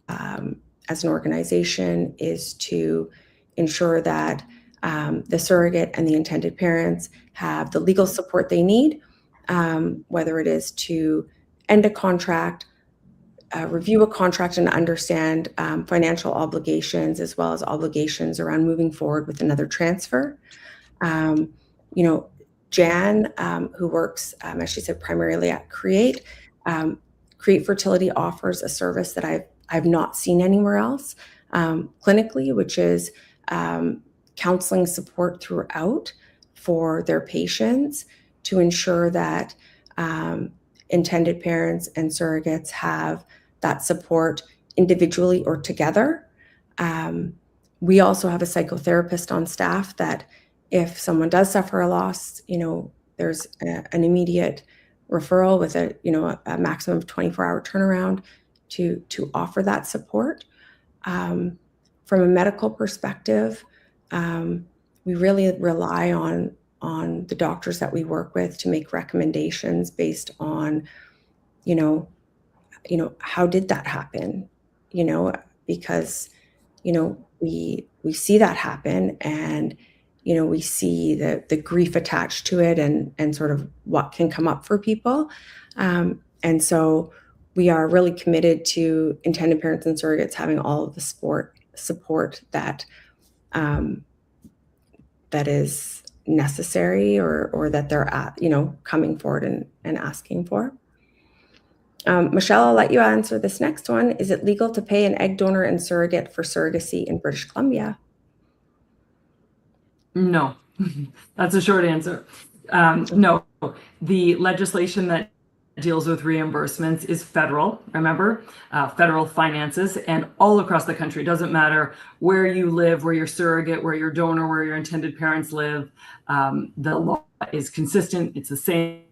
as an organization is to ensure that the surrogate and the intended parents have the legal support they need, whether it is to end a contract, review a contract and understand financial obligations as well as obligations around moving forward with another transfer. Jan, who works, as she said, primarily at Create, Create Fertility offers a service that I've not seen anywhere else clinically, which is counseling support throughout for their patients to ensure that intended parents and surrogates have that support individually or together. We also have a psychotherapist on staff that if someone does suffer a loss, there's an immediate referral with a maximum of 24-hour turnaround to offer that support. From a medical perspective, we really rely on the doctors that we work with to make recommendations based on, how did that happen? Because we see that happen, and we see the grief attached to it, and sort of what can come up for people. And so we are really committed to intended parents and surrogates having all of the support that that is necessary, or that they're coming forward and asking for. Michelle, I'll let you answer this next one. Is it legal to pay an egg donor and surrogate for surrogacy in British Columbia? No, that's a short answer. No, the legislation that deals with reimbursements is federal, remember, federal finances, and all across the country. It doesn't matter where you live, where your surrogate, where your donor, where your intended parents live. The law is consistent. It's the same.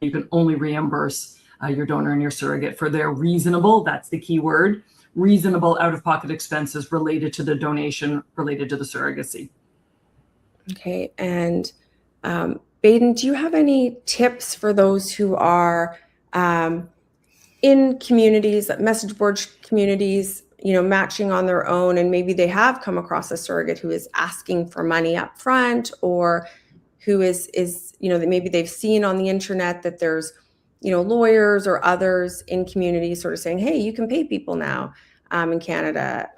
You can only reimburse your donor and your surrogate for their reasonable, that's the key word, reasonable out-of-pocket expenses related to the donation, related to the surrogacy. Okay, and Baden, do you have any tips for those who are in communities, message board communities, matching on their own, and maybe they have come across a surrogate who is asking for money up front, or who is that maybe they've seen on the internet that there's lawyers or others in communities sort of saying, hey, you can pay people now in Canada.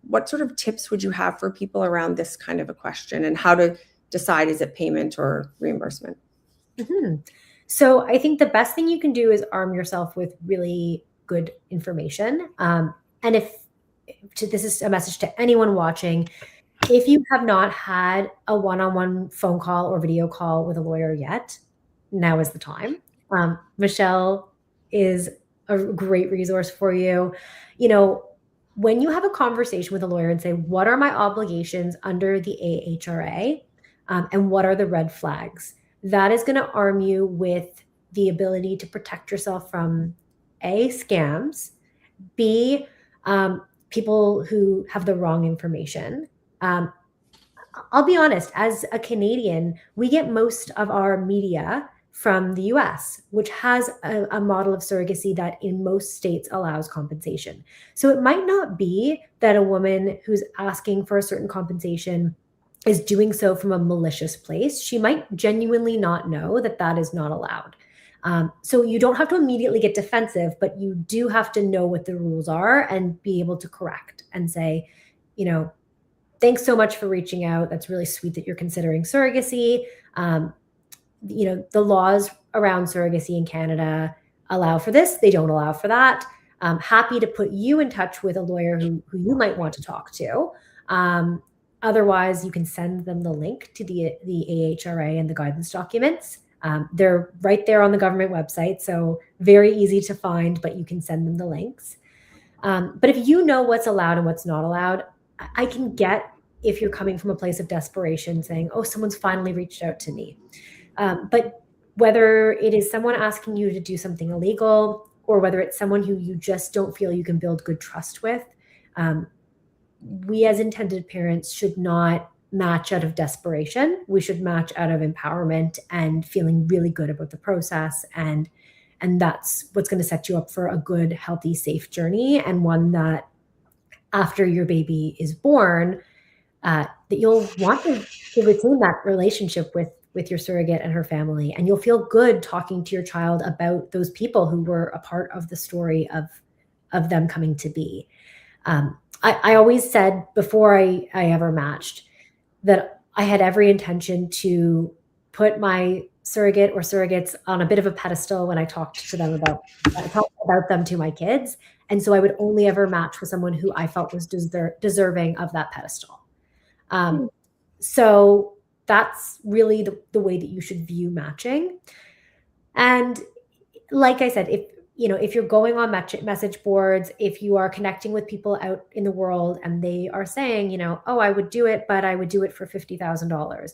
What sort of tips would you have for people around this kind of a question, and how to decide, is it payment or reimbursement? Mm-hmm. So I think the best thing you can do is arm yourself with really good information. And this is a message to anyone watching, if you have not had a one-on-one phone call or video call with a lawyer yet, now is the time. Michelle is a great resource for you. When you have a conversation with a lawyer and say, what are my obligations under the AHRA, and what are the red flags? That is going to arm you with the ability to protect yourself from A, scams, B, people who have the wrong information. I'll be honest, as a Canadian, we get most of our media from the US, which has a model of surrogacy that in most states allows compensation. So it might not be that a woman who's asking for a certain compensation is doing so from a malicious place. She might genuinely not know that that is not allowed. So you don't have to immediately get defensive, but you do have to know what the rules are and be able to correct and say, thanks so much for reaching out. That's really sweet that you're considering surrogacy. The laws around surrogacy in Canada allow for this. They don't allow for that. I'm happy to put you in touch with a lawyer who you might want to talk to. Otherwise, you can send them the link to the AHRA and the guidance documents. They're right there on the government website, so very easy to find, but you can send them the links. But if you know what's allowed and what's not allowed, I can get if you're coming from a place of desperation saying, oh, someone's finally reached out to me. But whether it is someone asking you to do something illegal, or whether it's someone who you just don't feel you can build good trust with, we as intended parents should not match out of desperation. We should match out of empowerment and feeling really good about the process. And that's what's going to set you up for a good, healthy, safe journey, and one that after your baby is born, that you'll want to retain that relationship with your surrogate and her family. And you'll feel good talking to your child about those people who were a part of the story of them coming to be. I always said before I ever matched that I had every intention to put my surrogate or surrogates on a bit of a pedestal when I talked about them to my kids. And so I would only ever match with someone who I felt was deserving of that pedestal. So that's really the way that you should view matching. And like I said, if you're going on message boards, if you are connecting with people out in the world and they are saying, oh, I would do it, but I would do it for $50,000.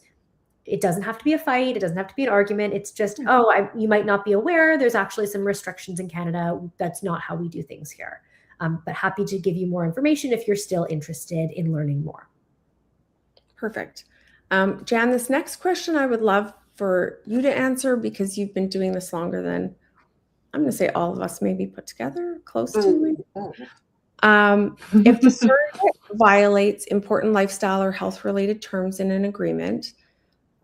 It doesn't have to be a fight. It doesn't have to be an argument. It's just, you might not be aware. There's actually some restrictions in Canada. That's not how we do things here. But happy to give you more information if you're still interested in learning more. Perfect. Jan, this next question I would love for you to answer because you've been doing this longer than, I'm going to say all of us maybe put together, close to. If the surrogate violates important lifestyle or health-related terms in an agreement,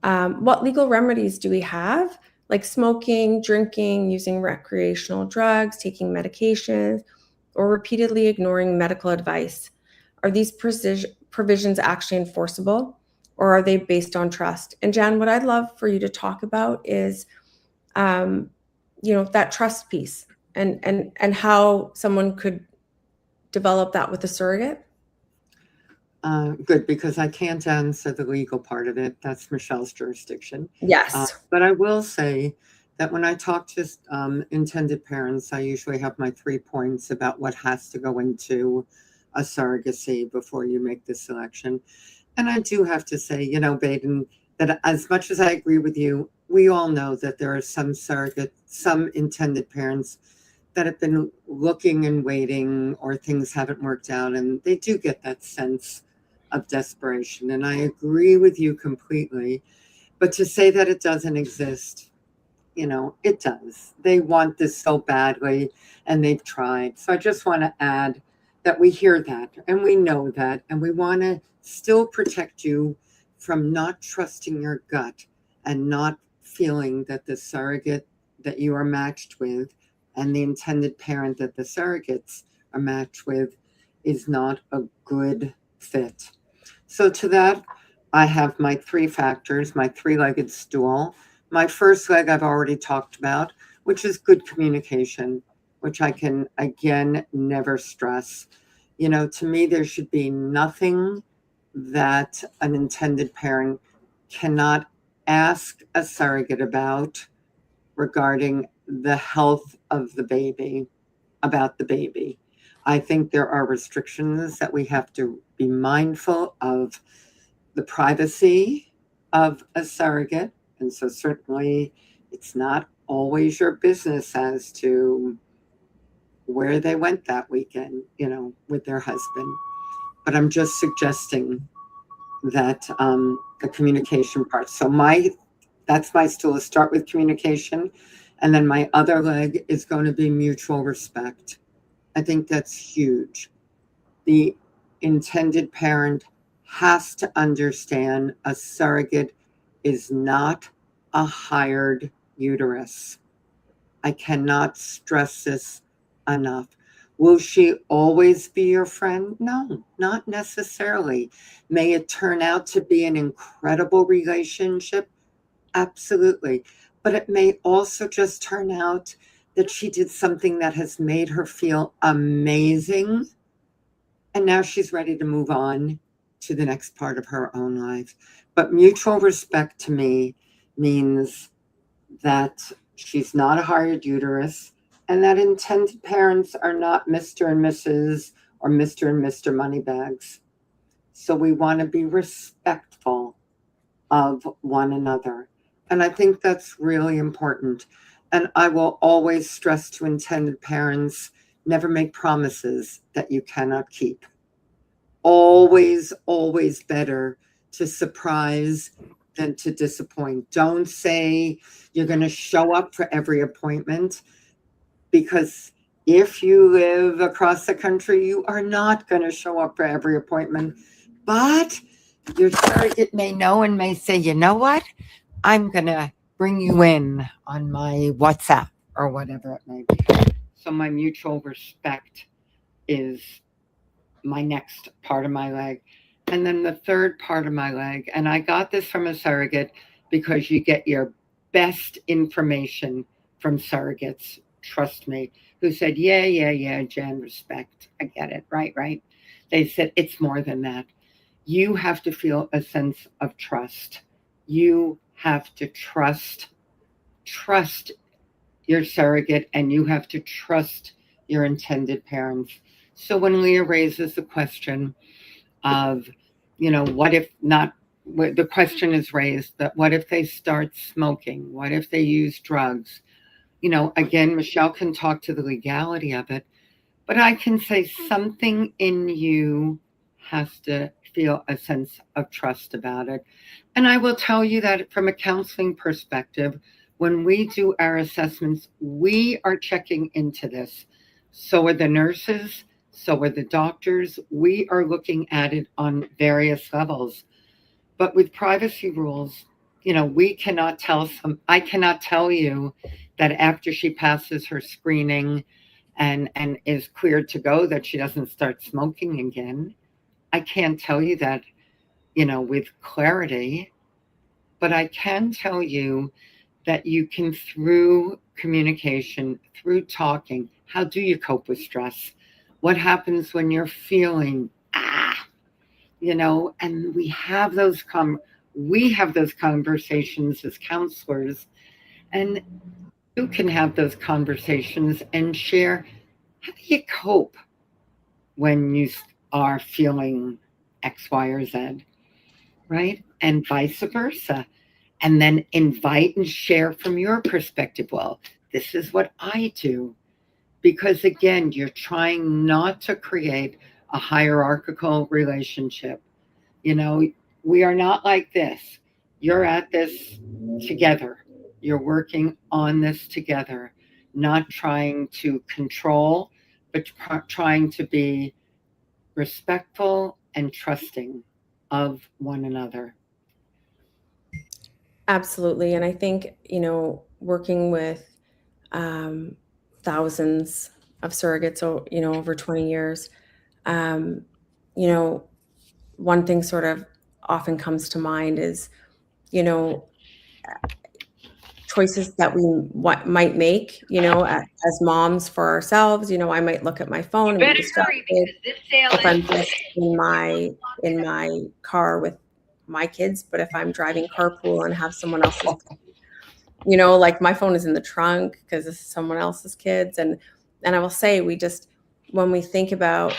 what legal remedies do we have? Like smoking, drinking, using recreational drugs, taking medications, or repeatedly ignoring medical advice. Are these provisions actually enforceable, or are they based on trust? And Jan, what I'd love for you to talk about is, that trust piece and how someone could develop that with a surrogate. Good, because I can't answer the legal part of it. That's Michelle's jurisdiction. Yes. But I will say that when I talk to intended parents, I usually have my 3 points about what has to go into a surrogacy before you make the selection. And I do have to say, Baden, that as much as I agree with you, we all know that there are some intended parents that have been looking and waiting, or things haven't worked out, and they do get that sense of desperation. And I agree with you completely. But to say that it doesn't exist, it does. They want this so badly, and they've tried. So I just want to add that we hear that, and we know that, and we want to still protect you from not trusting your gut and not feeling that the surrogate that you are matched with and the intended parent that the surrogates are matched with is not a good fit. So to that, I have my 3 factors, my 3-legged stool. My first leg I've already talked about, which is good communication, which I can, again, never stress. To me, there should be nothing that an intended parent cannot ask a surrogate about regarding the health of the baby, about the baby. I think there are restrictions that we have to be mindful of, the privacy of a surrogate. And so certainly it's not always your business as to where they went that weekend, with their husband. But I'm just suggesting that the communication part. So that's my stool, to start with communication. And then my other leg is going to be mutual respect. I think that's huge. The intended parent has to understand a surrogate is not a hired uterus. I cannot stress this enough. Will she always be your friend? No, not necessarily. May it turn out to be an incredible relationship? Absolutely. But it may also just turn out that she did something that has made her feel amazing, and now she's ready to move on to the next part of her own life. But mutual respect to me means that she's not a hired uterus, and that intended parents are not Mr. and Mrs. or Mr. and Mr. Moneybags. So we want to be respectful of one another. And I think that's really important. And I will always stress to intended parents, never make promises that you cannot keep. Always, always better to surprise than to disappoint. Don't say you're going to show up for every appointment, because if you live across the country, you are not going to show up for every appointment. But your surrogate may know and may say, you know what? I'm going to bring you in on my WhatsApp or whatever it may be. So my mutual respect is my next part of my leg. And then the third part of my leg, and I got this from a surrogate because you get your best information from surrogates, trust me, who said, yeah, Jen, respect. I get it. Right. They said, it's more than that. You have to feel a sense of trust. You have to trust your surrogate, and you have to trust your intended parents. So when Leah raises the question of, what if not, the question is raised that what if they start smoking? What if they use drugs? Again, Michelle can talk to the legality of it, but I can say something in you has to feel a sense of trust about it. And I will tell you that from a counseling perspective, when we do our assessments, we are checking into this. So are the nurses, so are the doctors. We are looking at it on various levels. But with privacy rules, we cannot I cannot tell you that after she passes her screening and is cleared to go, that she doesn't start smoking again. I can't tell you that, with clarity, but I can tell you that you can, through communication, through talking, how do you cope with stress? What happens when you're feeling, and we have those conversations as counselors, and you can have those conversations and share, how do you cope when you are feeling X, Y, or Z, right? And vice versa. And then invite and share from your perspective. Well, this is what I do. Because again, you're trying not to create a hierarchical relationship. We are not like this. You're at this together. You're working on this together, not trying to control, but trying to be respectful and trusting of one another. Absolutely. And I think, working with thousands of surrogates, over 20 years, you know, one thing sort of often comes to mind is, choices that we might make, as moms for ourselves. I might look at my phone and be distracted if I'm just in my car with my kids, but if I'm driving carpool and have someone else's, like my phone is in the trunk because this is someone else's kids. And I will say, when we think about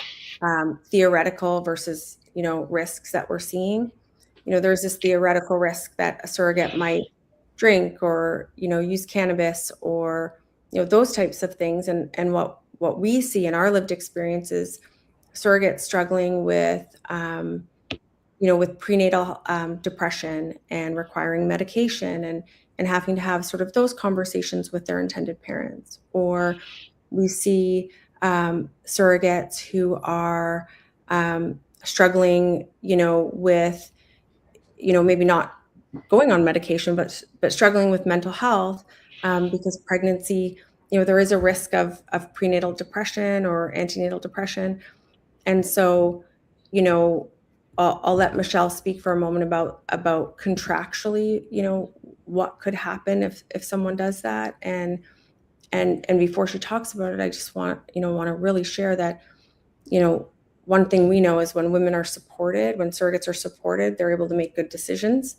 theoretical versus, risks that we're seeing, there's this theoretical risk that a surrogate might drink or, use cannabis or, those types of things. And what we see in our lived experience is surrogates struggling with, with prenatal depression and requiring medication and having to have sort of those conversations with their intended parents. Or we see surrogates who are struggling, with, maybe not going on medication, but struggling with mental health because pregnancy, there is a risk of prenatal depression or antenatal depression. And so, I'll let Michelle speak for a moment about contractually, what could happen if someone does that. And before she talks about it, I just want to really share that, one thing we know is when women are supported, when surrogates are supported, they're able to make good decisions.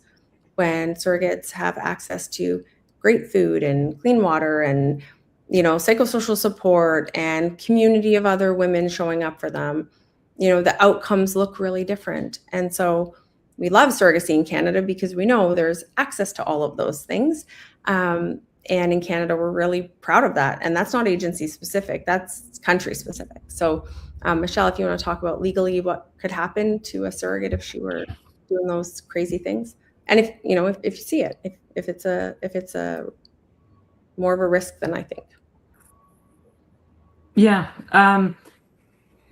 When surrogates have access to great food and clean water and, psychosocial support and community of other women showing up for them, the outcomes look really different. And so we love surrogacy in Canada because we know there's access to all of those things. And in Canada, we're really proud of that. And that's not agency specific, that's country specific. So Michelle, if you want to talk about legally what could happen to a surrogate if she were doing those crazy things. And if you see it, if it's a more of a risk than I think. Yeah.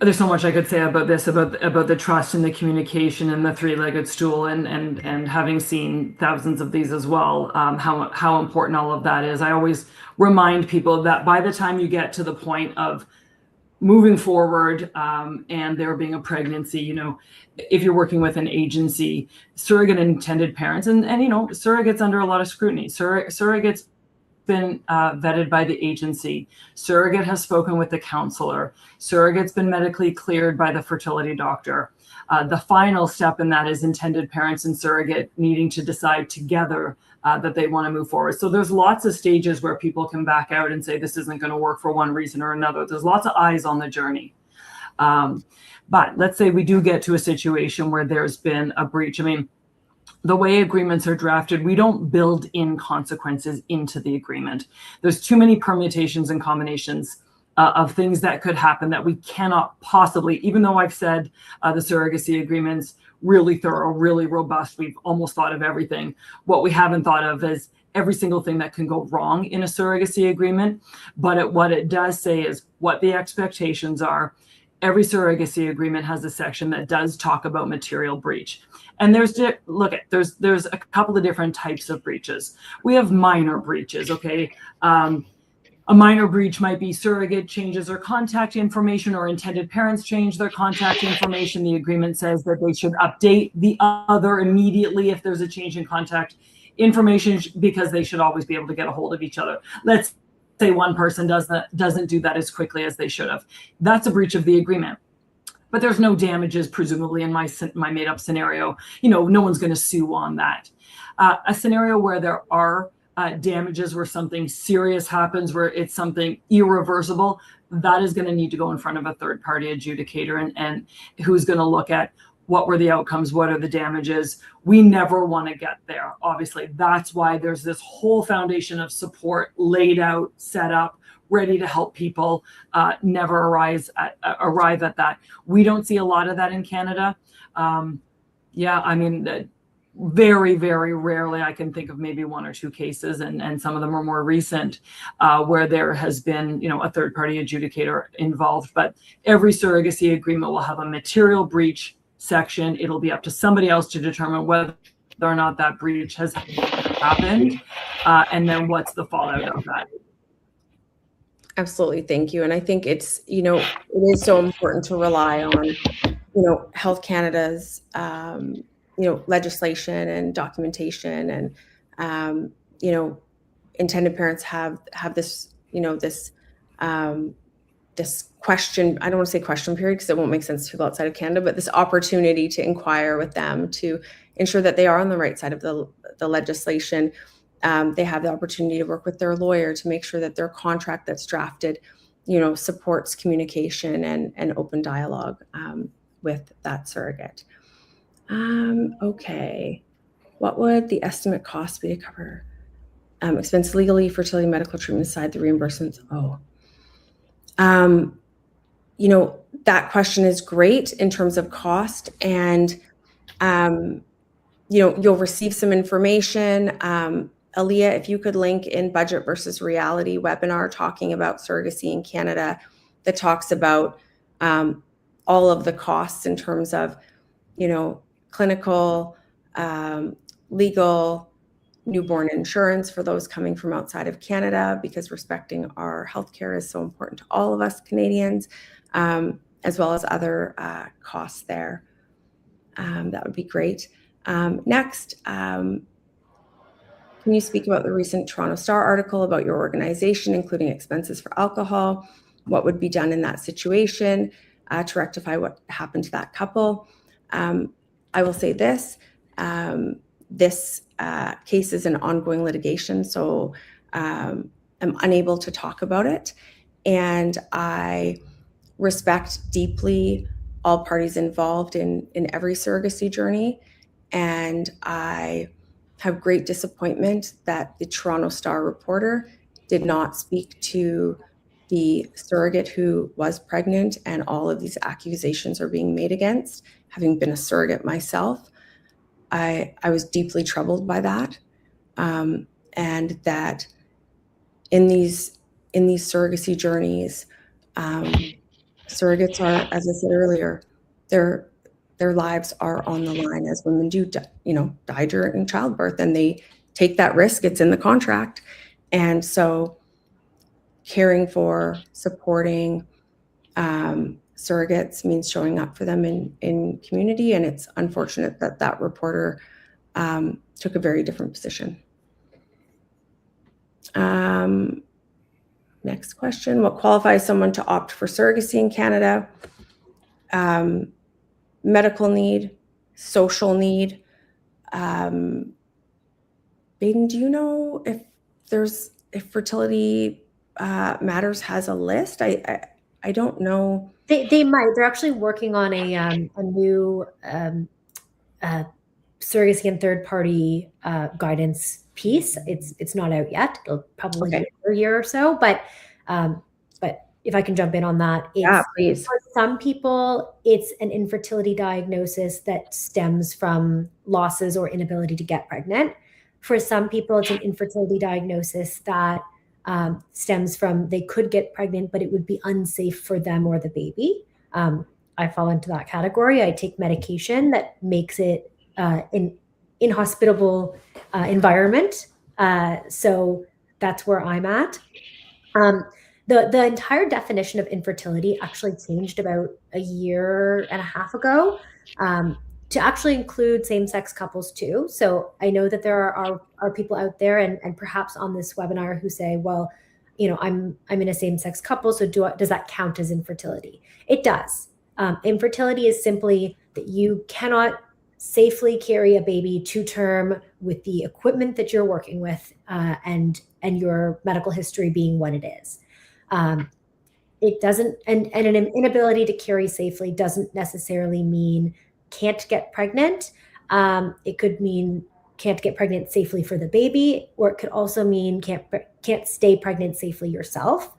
There's so much I could say about this, about the trust and the communication and the three-legged stool, and having seen thousands of these as well, how important all of that is. I always remind people that by the time you get to the point of moving forward and there being a pregnancy, if you're working with an agency, surrogate intended parents, and surrogates under a lot of scrutiny. Surrogates been vetted by the agency. Surrogate has spoken with the counselor. Surrogate's been medically cleared by the fertility doctor. The final step in that is intended parents and surrogate needing to decide together that they want to move forward. So there's lots of stages where people can back out and say this isn't going to work for one reason or another. There's lots of eyes on the journey. But let's say we do get to a situation where there's been a breach. I mean, the way agreements are drafted, we don't build in consequences into the agreement. There's too many permutations and combinations of things that could happen that we cannot possibly, even though I've said the surrogacy agreement's really thorough, really robust, we've almost thought of everything. What we haven't thought of is every single thing that can go wrong in a surrogacy agreement. But what it does say is what the expectations are. Every surrogacy agreement has a section that does talk about material breach. And there's a couple of different types of breaches. We have minor breaches, okay? A minor breach might be surrogate changes their contact information, or intended parents change their contact information. The agreement says that they should update the other immediately if there's a change in contact information, because they should always be able to get a hold of each other. Let's say one person doesn't do that as quickly as they should have. That's a breach of the agreement. But there's no damages, presumably, in my made-up scenario. No one's going to sue on that. A scenario where there are damages, where something serious happens, where it's something irreversible, that is going to need to go in front of a third-party adjudicator, and who's going to look at what were the outcomes, what are the damages. We never want to get there, obviously. That's why there's this whole foundation of support laid out, set up, ready to help people never arrive at that. We don't see a lot of that in Canada. Very, very rarely. I can think of maybe one or two cases, and some of them are more recent, where there has been, a third-party adjudicator involved. But every surrogacy agreement will have a material breach section. It'll be up to somebody else to determine whether or not that breach has happened, and then what's the fallout of that. Absolutely. Thank you. And I think it's, it is so important to rely on, Health Canada's, legislation and documentation, and, intended parents have this, this question, I don't want to say question period because it won't make sense to people outside of Canada, but this opportunity to inquire with them to ensure that they are on the right side of the legislation. They have the opportunity to work with their lawyer to make sure that their contract that's drafted, supports communication and open dialogue with that surrogate. Okay. What would the estimate cost be to cover expense legally, fertility, medical treatment aside, the reimbursements? That question is great in terms of cost, and you'll receive some information. Aaliyah, if you could link in Budget versus Reality webinar talking about surrogacy in Canada, that talks about all of the costs in terms of, clinical, legal, newborn insurance for those coming from outside of Canada, because respecting our healthcare is so important to all of us Canadians, as well as other costs there. That would be great. Next, can you speak about the recent Toronto Star article about your organization, including expenses for alcohol? What would be done in that situation to rectify what happened to that couple? I will say this. This case is an ongoing litigation, so I'm unable to talk about it. And I respect deeply all parties involved in every surrogacy journey. And I have great disappointment that the Toronto Star reporter did not speak to the surrogate who was pregnant and all of these accusations are being made against. Having been a surrogate myself, I was deeply troubled by that, and that in these surrogacy journeys, surrogates are, as I said earlier, their lives are on the line as women do, die during childbirth, and they take that risk. It's in the contract, and so caring for, supporting surrogates means showing up for them in community, and it's unfortunate that reporter took a very different position. Next question: what qualifies someone to opt for surrogacy in Canada? Medical need, social need. Baden, do you know if Fertility Matters has a list? I don't know. They might. They're actually working on a new surrogacy and third party guidance piece. It's not out yet. It'll probably be a year or so, but if I can jump in on that, Yeah, please. for some people, it's an infertility diagnosis that stems from losses or inability to get pregnant. For some people, it's an infertility diagnosis that stems from they could get pregnant, but it would be unsafe for them or the baby. I fall into that category. I take medication that makes it an inhospitable environment. So that's where I'm at. The entire definition of infertility actually changed about a year and a half ago, to actually include same-sex couples too. So I know that there are people out there and perhaps on this webinar who say, well, I'm in a same-sex couple, so does that count as infertility? It does. Infertility is simply that you cannot safely carry a baby to term with the equipment that you're working with, and your medical history being what it is. It doesn't, and an inability to carry safely doesn't necessarily mean can't get pregnant. It could mean can't get pregnant safely for the baby, or it could also mean can't stay pregnant safely yourself.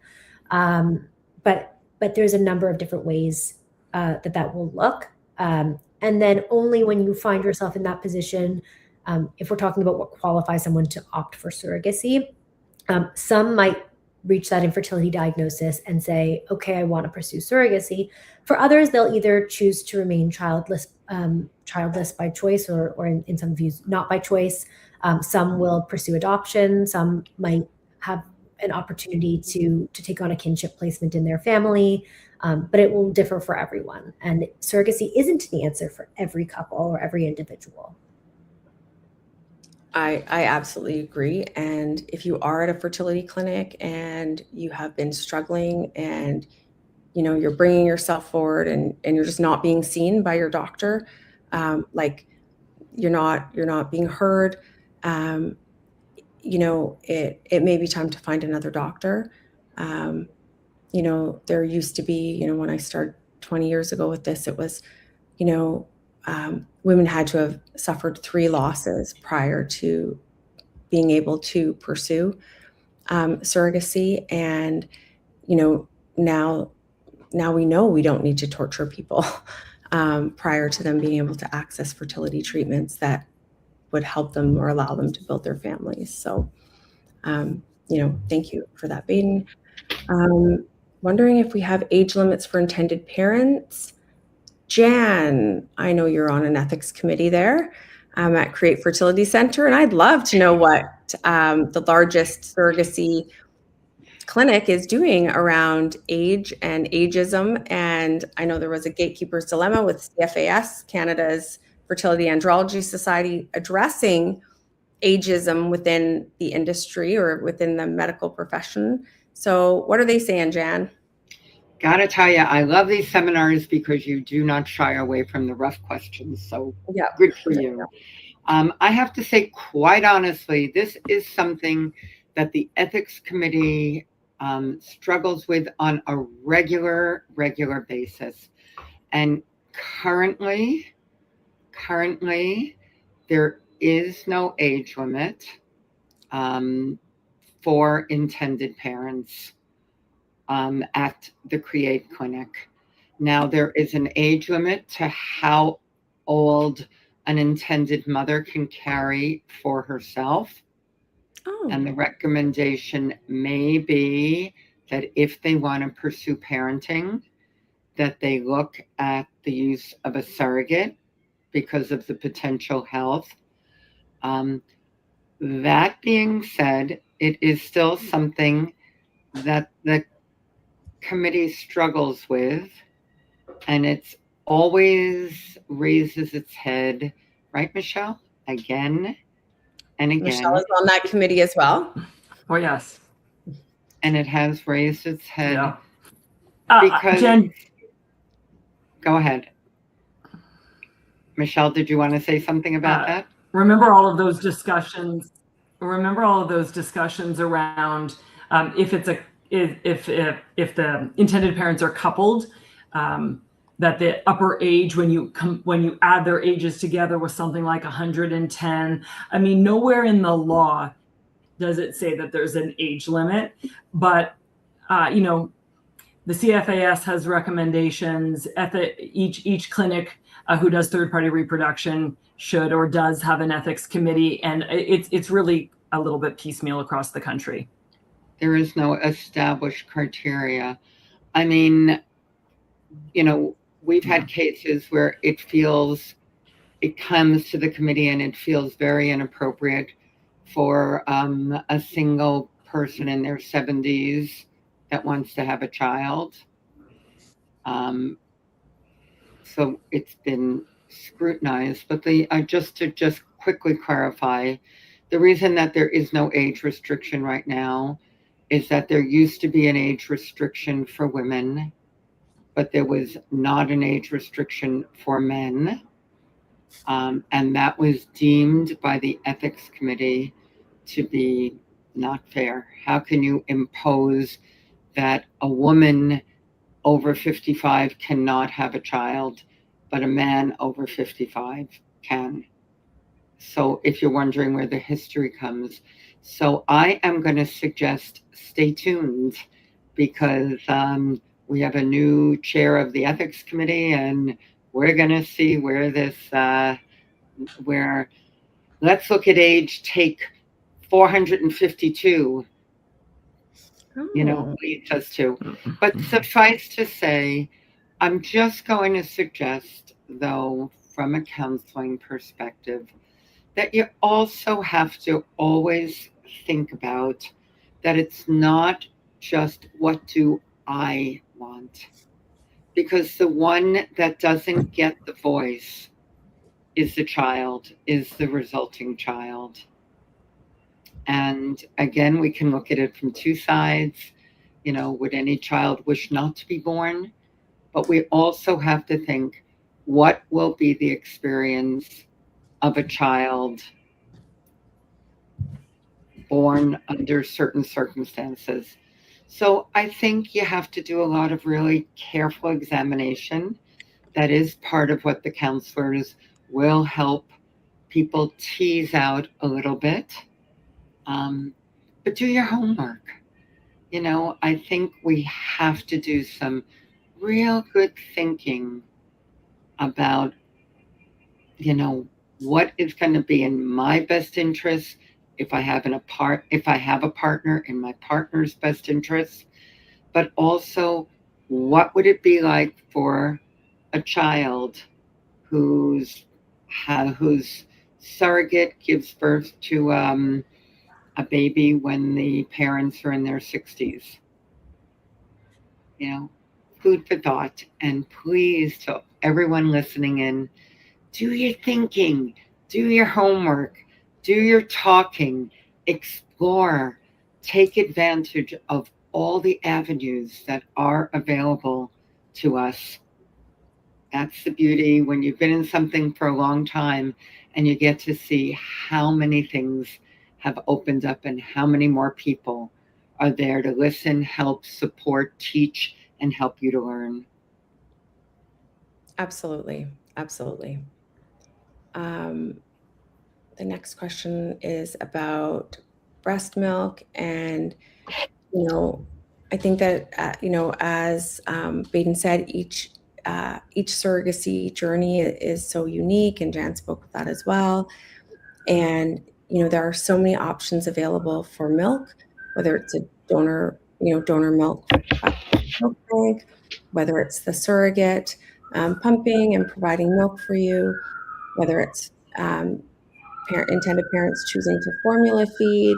But there's a number of different ways that will look. And then only when you find yourself in that position, if we're talking about what qualifies someone to opt for surrogacy, some might reach that infertility diagnosis and say, okay, I want to pursue surrogacy. For others, they'll either choose to remain childless by choice, or in some views, not by choice. Some will pursue adoption. Some might have an opportunity to take on a kinship placement in their family, but it will differ for everyone. And surrogacy isn't the answer for every couple or every individual. I absolutely agree. And if you are at a fertility clinic and you have been struggling and you're bringing yourself forward and you're just not being seen by your doctor, like you're not being heard, it may be time to find another doctor. There used to be, when I started 20 years ago with this, it was, women had to have suffered 3 losses prior to being able to pursue surrogacy. And, now we know we don't need to torture people prior to them being able to access fertility treatments that would help them or allow them to build their families. So, thank you for that, Baden. Wondering if we have age limits for intended parents. Jan, I know you're on an ethics committee there at Create Fertility Center, and I'd love to know what the largest surrogacy clinic is doing around age and ageism. And I know there was a gatekeeper's dilemma with CFAS, Canada's Fertility Andrology Society, addressing ageism within the industry or within the medical profession. So what are they saying, Jan? Gotta tell you, I love these seminars because you do not shy away from the rough questions. So yeah, good for you. I have to say, quite honestly, this is something that the ethics committee struggles with on a regular basis. And currently, there is no age limit for intended parents at the Create Clinic. Now, there is an age limit to how old an intended mother can carry for herself. Oh. And the recommendation may be that if they want to pursue parenting, that they look at the use of a surrogate because of the potential health. That being said, it is still something that the committee struggles with, and it's always raises its head, right, Michelle? Again and again. Michelle is on that committee as well. Oh, yes. And it has raised its head. Yeah. Because Jen, go ahead. Michelle, did you want to say something about that? Remember all of those discussions around if the intended parents are coupled, that the upper age, when you add their ages together, was something like 110. I mean, nowhere in the law does it say that there's an age limit, but The CFAS has recommendations. Each clinic who does third-party reproduction should or does have an ethics committee, and it's really a little bit piecemeal across the country. There is no established criteria. I mean, we've had cases where it comes to the committee and it feels very inappropriate for a single person in their 70s that wants to have a child. So it's been scrutinized, but just to quickly clarify, the reason that there is no age restriction right now is that there used to be an age restriction for women, but there was not an age restriction for men. And that was deemed by the ethics committee to be not fair. How can you impose that a woman over 55 cannot have a child, but a man over 55 can? So if you're wondering where the history comes, so I am going to suggest stay tuned, because we have a new chair of the ethics committee, and we're going to see where where let's look at age take 452, leads us to. But suffice to say, I'm just going to suggest, though, from a counseling perspective, that you also have to always think about that it's not just what do I want, because the one that doesn't get the voice is the resulting child. And again, we can look at it from two sides. Would any child wish not to be born? But we also have to think, what will be the experience of a child born under certain circumstances? So I think you have to do a lot of really careful examination. That is part of what the counselors will help people tease out a little bit. But do your homework. I think we have to do some real good thinking about, what is going to be in my best interest, if I have a partner, in my partner's best interest, but also what would it be like for a child whose surrogate gives birth to a baby when the parents are in their 60s. Food for thought. And please, to everyone listening in, do your thinking, do your homework, do your talking, explore, take advantage of all the avenues that are available to us. That's the beauty when you've been in something for a long time and you get to see how many things have opened up and how many more people are there to listen, help, support, teach, and help you to learn. Absolutely. Absolutely. The next question is about breast milk. And, I think that, as Baden said, each surrogacy journey is so unique, and Jan spoke of that as well. And, there are so many options available for milk, whether it's a donor milk milk bank, whether it's the surrogate pumping and providing milk for you, whether it's intended parents choosing to formula feed,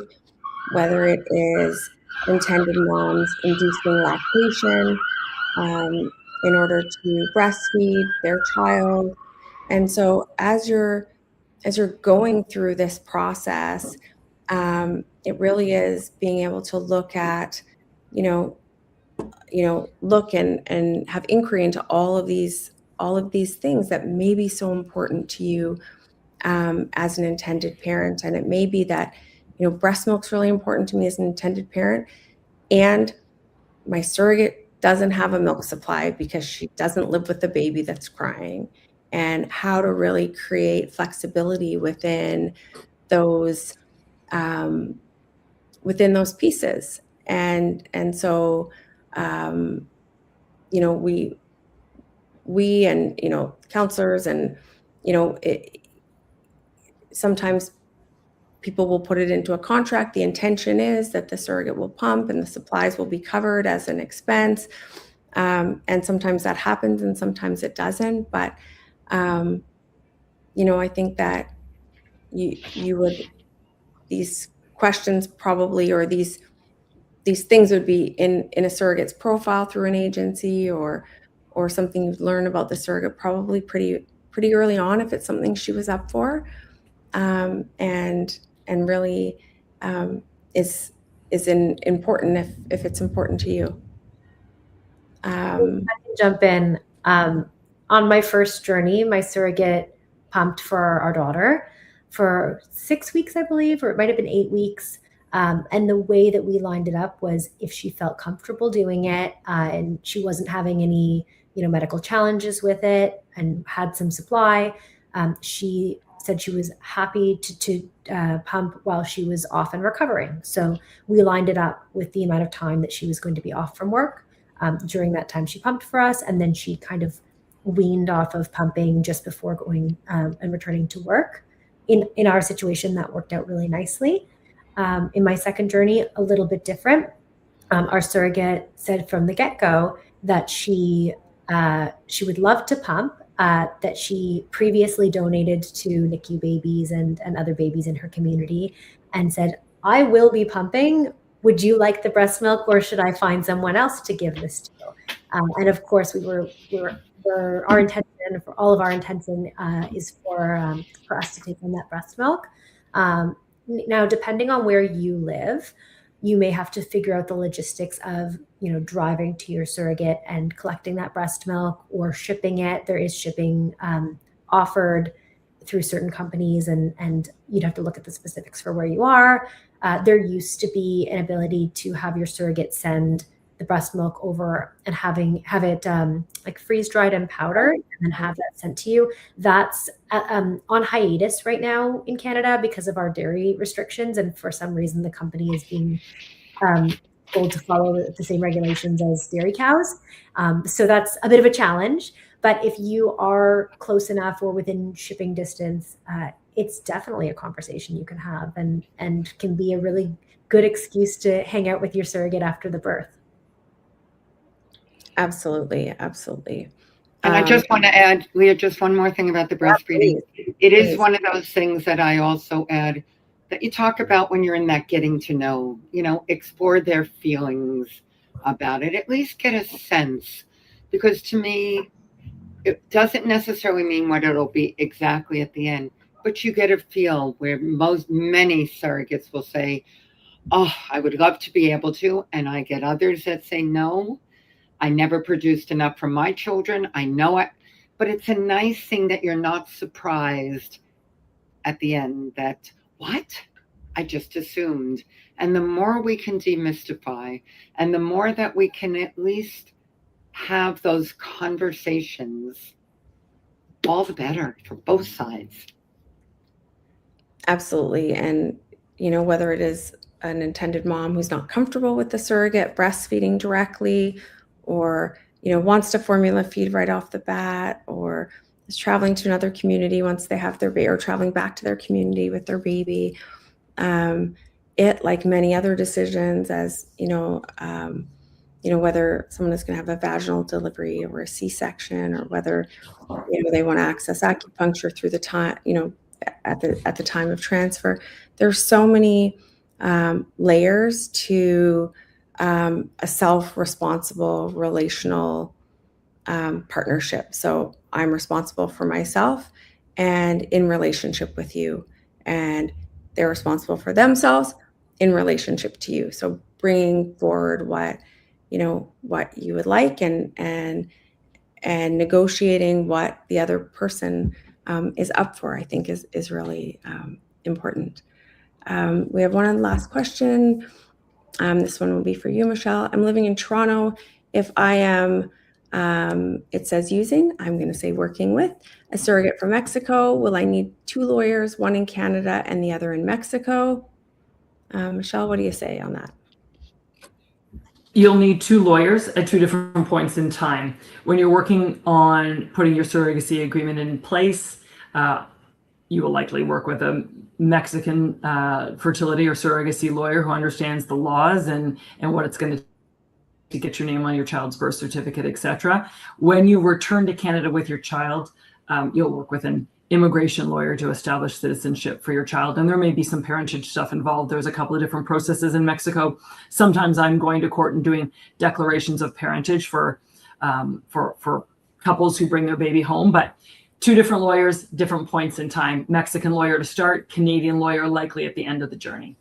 whether it is intended moms inducing lactation in order to breastfeed their child. And so as you're going through this process, it really is being able to look at, look and have inquiry into all of these things that may be so important to you as an intended parent. And it may be that, breast milk's really important to me as an intended parent, and my surrogate doesn't have a milk supply because she doesn't live with the baby that's crying. And how to really create flexibility within those pieces. And so you know, we and, you know, counselors and, you know, sometimes people will put it into a contract. The intention is that the surrogate will pump and the supplies will be covered as an expense. And sometimes that happens and sometimes it doesn't. But, you know, I think that you would, these questions probably, or these things would be in a surrogate's profile through an agency, or something you'd learn about the surrogate probably pretty early on if it's something she was up for, and really is important if it's important to you. I can jump in. On my first journey, my surrogate pumped for our daughter for 6 weeks, I believe, or it might have been 8 weeks. And the way that we lined it up was if she felt comfortable doing it, and she wasn't having any, medical challenges with it and had some supply, she said she was happy to pump while she was off and recovering. So we lined it up with the amount of time that she was going to be off from work. During that time, she pumped for us, and then she kind of weaned off of pumping just before going and returning to work. In our situation, that worked out really nicely. In my second journey, a little bit different. Our surrogate said from the get-go that she would love to pump, that she previously donated to NICU babies and other babies in her community, and said, "I will be pumping. Would you like the breast milk, or should I find someone else to give this to?" And of course, our intention, for all of our intention, is for us to take in that breast milk. Now, depending on where you live, you may have to figure out the logistics of, driving to your surrogate and collecting that breast milk or shipping it. There is shipping offered through certain companies, and you'd have to look at the specifics for where you are. There used to be an ability to have your surrogate send the breast milk over and have it like freeze dried and powdered, and then have that sent to you. That's on hiatus right now in Canada because of our dairy restrictions, and for some reason the company is being told to follow the same regulations as dairy cows. So that's a bit of a challenge. But if you are close enough or within shipping distance, it's definitely a conversation you can have, and can be a really good excuse to hang out with your surrogate after the birth. Absolutely. Absolutely. And I just want to add, Leah, just one more thing about the breastfeeding. It is one of those things that I also add that you talk about when you're in that getting to know, explore their feelings about it, at least get a sense. Because to me, it doesn't necessarily mean what it'll be exactly at the end, but you get a feel where many surrogates will say, "Oh, I would love to be able to." And I get others that say, "No, I never produced enough for my children. I know it." But it's a nice thing that you're not surprised at the end that, "What? I just assumed." And the more we can demystify, and the more that we can at least have those conversations, all the better for both sides. Absolutely. And, whether it is an intended mom who's not comfortable with the surrogate breastfeeding directly, or, wants to formula feed right off the bat, or is traveling to another community once they have their baby, or traveling back to their community with their baby. It, like many other decisions, as, whether someone is going to have a vaginal delivery or a C-section, or whether, they want to access acupuncture through the time, at the time of transfer. There's so many layers to a self-responsible relational partnership. So I'm responsible for myself and in relationship with you, and they're responsible for themselves in relationship to you. So bringing forward what you would like, and negotiating what the other person is up for, I think is really important. We have one last question. This one will be for you, Michelle. I'm living in Toronto. If I am, it says using, I'm going to say working with a surrogate from Mexico, will I need 2 lawyers, one in Canada and the other in Mexico? Michelle, what do you say on that? You'll need two lawyers at two different points in time. When you're working on putting your surrogacy agreement in place, you will likely work with a Mexican fertility or surrogacy lawyer who understands the laws and what it's going to get your name on your child's birth certificate, etc. When you return to Canada with your child, you'll work with an immigration lawyer to establish citizenship for your child. And there may be some parentage stuff involved. There's a couple of different processes in Mexico. Sometimes I'm going to court and doing declarations of parentage for couples who bring their baby home, but two different lawyers, different points in time. Mexican lawyer to start, Canadian lawyer likely at the end of the journey.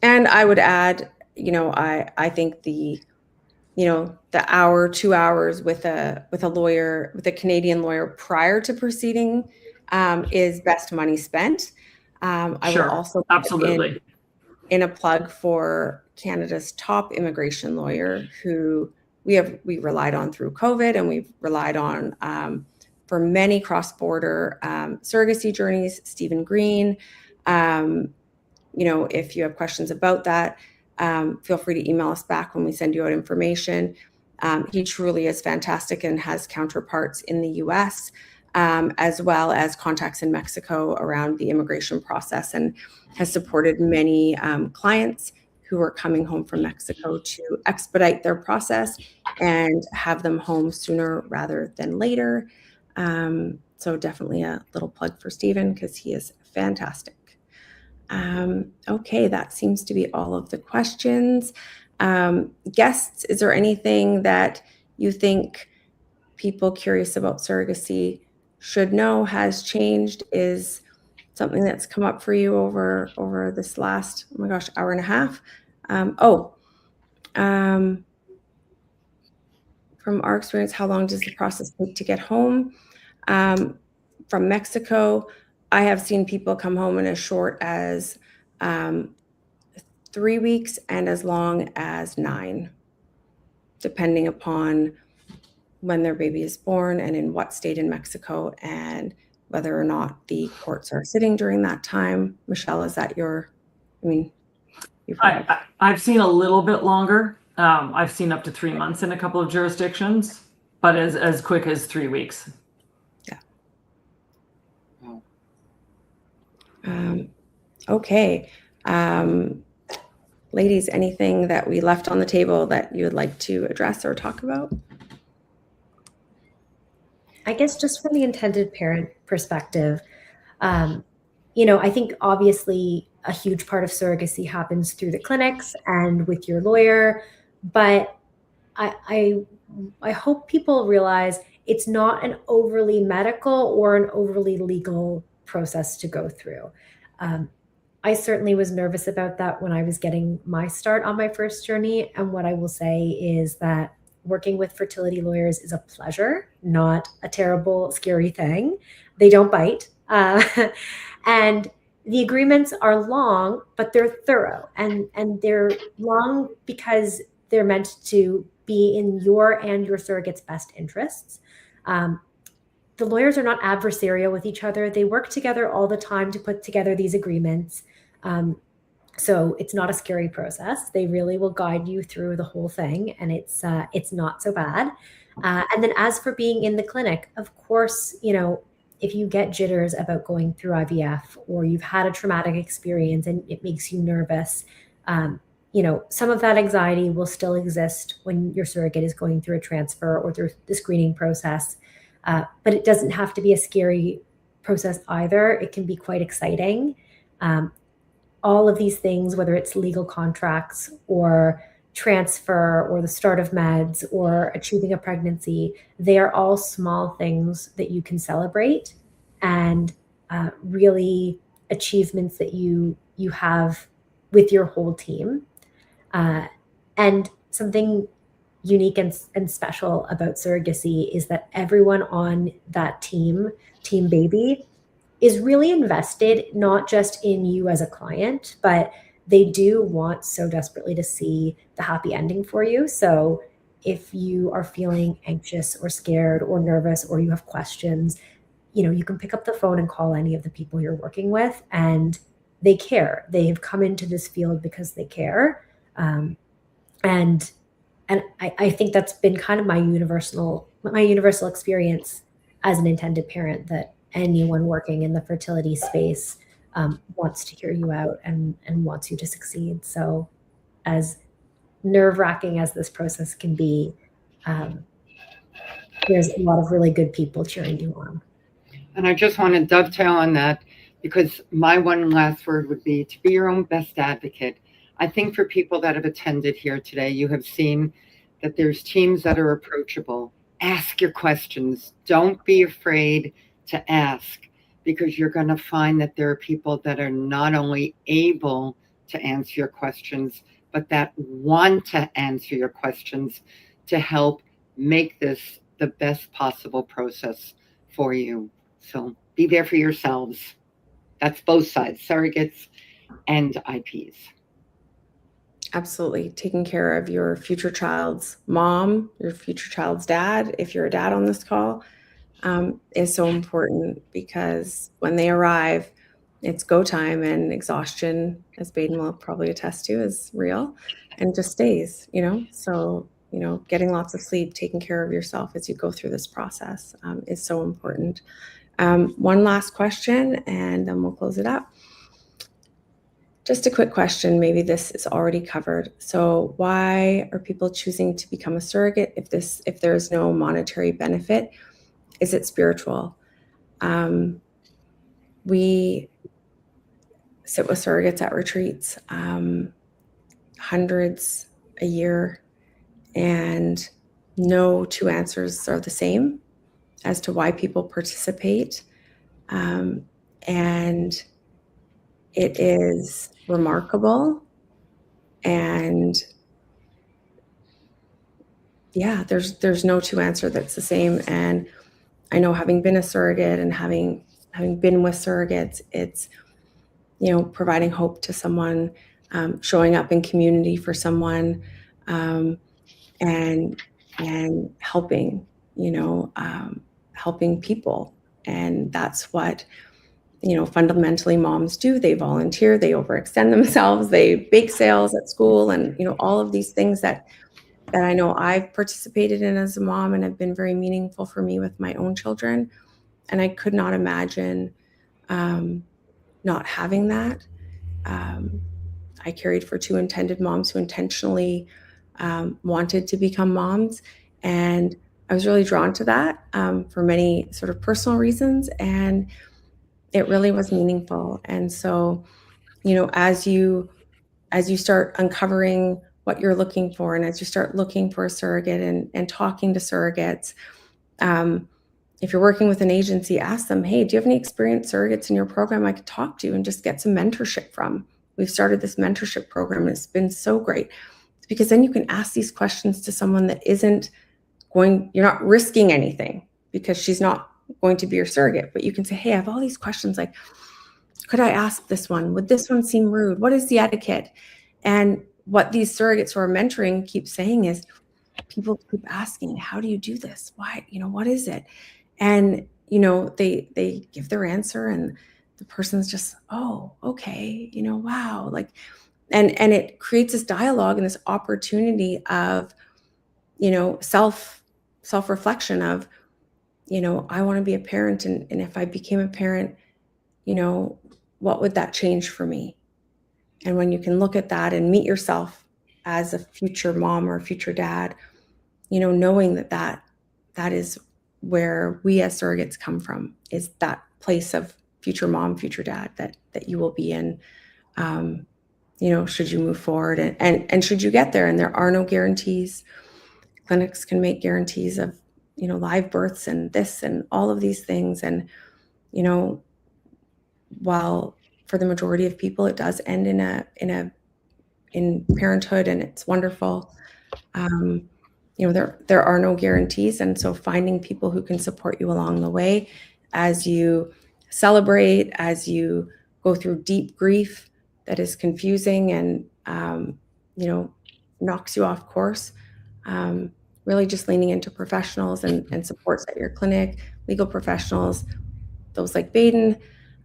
And I would add, I think the 2 hours with a lawyer, with a Canadian lawyer prior to proceeding, is best money spent. I Sure, will also absolutely in a plug for Canada's top immigration lawyer, who we relied on through COVID, and we've relied on for many cross-border surrogacy journeys, Stephen Green. If you have questions about that, feel free to email us back when we send you out information. He truly is fantastic and has counterparts in the US, as well as contacts in Mexico around the immigration process, and has supported many clients who are coming home from Mexico to expedite their process and have them home sooner rather than later. So definitely a little plug for Stephen, because he is fantastic. Okay, that seems to be all of the questions. Guests, is there anything that you think people curious about surrogacy should know, has changed, is something that's come up for you over this last, oh my gosh, hour and a half? From our experience, how long does the process take to get home? From Mexico, I have seen people come home in as short as 3 weeks and as long as 9, depending upon when their baby is born and in what state in Mexico, and whether or not the courts are sitting during that time. Michelle, is that I've seen a little bit longer. I've seen up to 3 months in a couple of jurisdictions, but as quick as 3 weeks. Okay. Ladies, anything that we left on the table that you would like to address or talk about? I guess just from the intended parent perspective, I think obviously a huge part of surrogacy happens through the clinics and with your lawyer, but I hope people realize it's not an overly medical or an overly legal process to go through. I certainly was nervous about that when I was getting my start on my first journey. And what I will say is that working with fertility lawyers is a pleasure, not a terrible, scary thing. They don't bite. And the agreements are long, but they're thorough. And they're long because they're meant to be in your and your surrogate's best interests. The lawyers are not adversarial with each other. They work together all the time to put together these agreements. So it's not a scary process. They really will guide you through the whole thing, and it's not so bad. And then as for being in the clinic, of course, if you get jitters about going through IVF, or you've had a traumatic experience and it makes you nervous, some of that anxiety will still exist when your surrogate is going through a transfer or through the screening process. But it doesn't have to be a scary process either. It can be quite exciting. All of these things, whether it's legal contracts or transfer or the start of meds or achieving a pregnancy, they are all small things that you can celebrate, and really achievements that you have with your whole team. And something unique and special about surrogacy is that everyone on that team baby, is really invested not just in you as a client, but they do want so desperately to see the happy ending for you. So if you are feeling anxious or scared or nervous, or you have questions, you can pick up the phone and call any of the people you're working with, and they care. They have come into this field because they care. And I think that's been kind of my universal experience as an intended parent, that anyone working in the fertility space wants to hear you out and wants you to succeed. So as nerve-wracking as this process can be, there's a lot of really good people cheering you on. And I just want to dovetail on that, because my one last word would be to be your own best advocate. I think for people that have attended here today, you have seen that there's teams that are approachable. Ask your questions. Don't be afraid to ask, because you're going to find that there are people that are not only able to answer your questions, but that want to answer your questions to help make this the best possible process for you. So be there for yourselves. That's both sides, surrogates and IPs. Absolutely. Taking care of your future child's mom, your future child's dad, if you're a dad on this call, is so important, because when they arrive, it's go time, and exhaustion, as Baden will probably attest to, is real and just stays, So, getting lots of sleep, taking care of yourself as you go through this process is so important. One last question, and then we'll close it up. Just a quick question, maybe this is already covered. So why are people choosing to become a surrogate if there's no monetary benefit? Is it spiritual? We sit with surrogates at retreats, hundreds a year, and no two answers are the same as to why people participate. And it is remarkable. And yeah, there's no two answer that's the same. And I know, having been a surrogate and having been with surrogates, it's, providing hope to someone, showing up in community for someone, and helping, helping people. And that's what, fundamentally moms do. They volunteer, they overextend themselves, they bake sales at school, and, all of these things that I know I've participated in as a mom and have been very meaningful for me with my own children. And I could not imagine not having that. I carried for two intended moms who intentionally wanted to become moms. And I was really drawn to that for many sort of personal reasons. And it really was meaningful. And so, as you start uncovering what you're looking for, and as you start looking for a surrogate and talking to surrogates, if you're working with an agency, ask them, hey, do you have any experienced surrogates in your program I could talk to and just get some mentorship from? We've started this mentorship program, and it's been so great, because then you can ask these questions to someone that you're not risking anything, because she's not going to be your surrogate, but you can say, hey, I have all these questions, like, could I ask this one? Would this one seem rude? What is the etiquette? And what these surrogates who are mentoring keep saying is, people keep asking, how do you do this? Why, what is it? And, they give their answer, and the person's just, oh, okay, wow. Like, and it creates this dialogue and this opportunity of, self-reflection of, I want to be a parent. And if I became a parent, what would that change for me? And when you can look at that and meet yourself as a future mom or a future dad, knowing that is where we as surrogates come from, is that place of future mom, future dad that you will be in, should you move forward and should you get there. And there are no guarantees. Clinics can make guarantees of, live births and this and all of these things. And, while for the majority of people it does end in parenthood, and it's wonderful, there are no guarantees. And so finding people who can support you along the way as you celebrate, as you go through deep grief that is confusing and knocks you off course, really just leaning into professionals and supports at your clinic, legal professionals, those like Baden,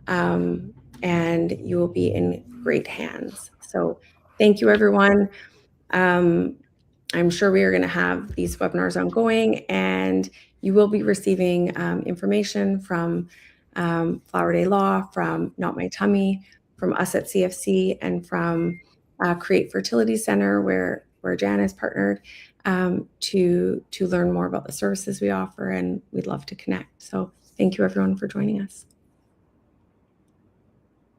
and you will be in great hands. So thank you, everyone. I'm sure we are going to have these webinars ongoing, and you will be receiving information from Flower Day Law, from Not My Tummy, from us at CFC, and from Create Fertility Center, where Jan is partnered, to learn more about the services we offer, and we'd love to connect. So thank you everyone for joining us.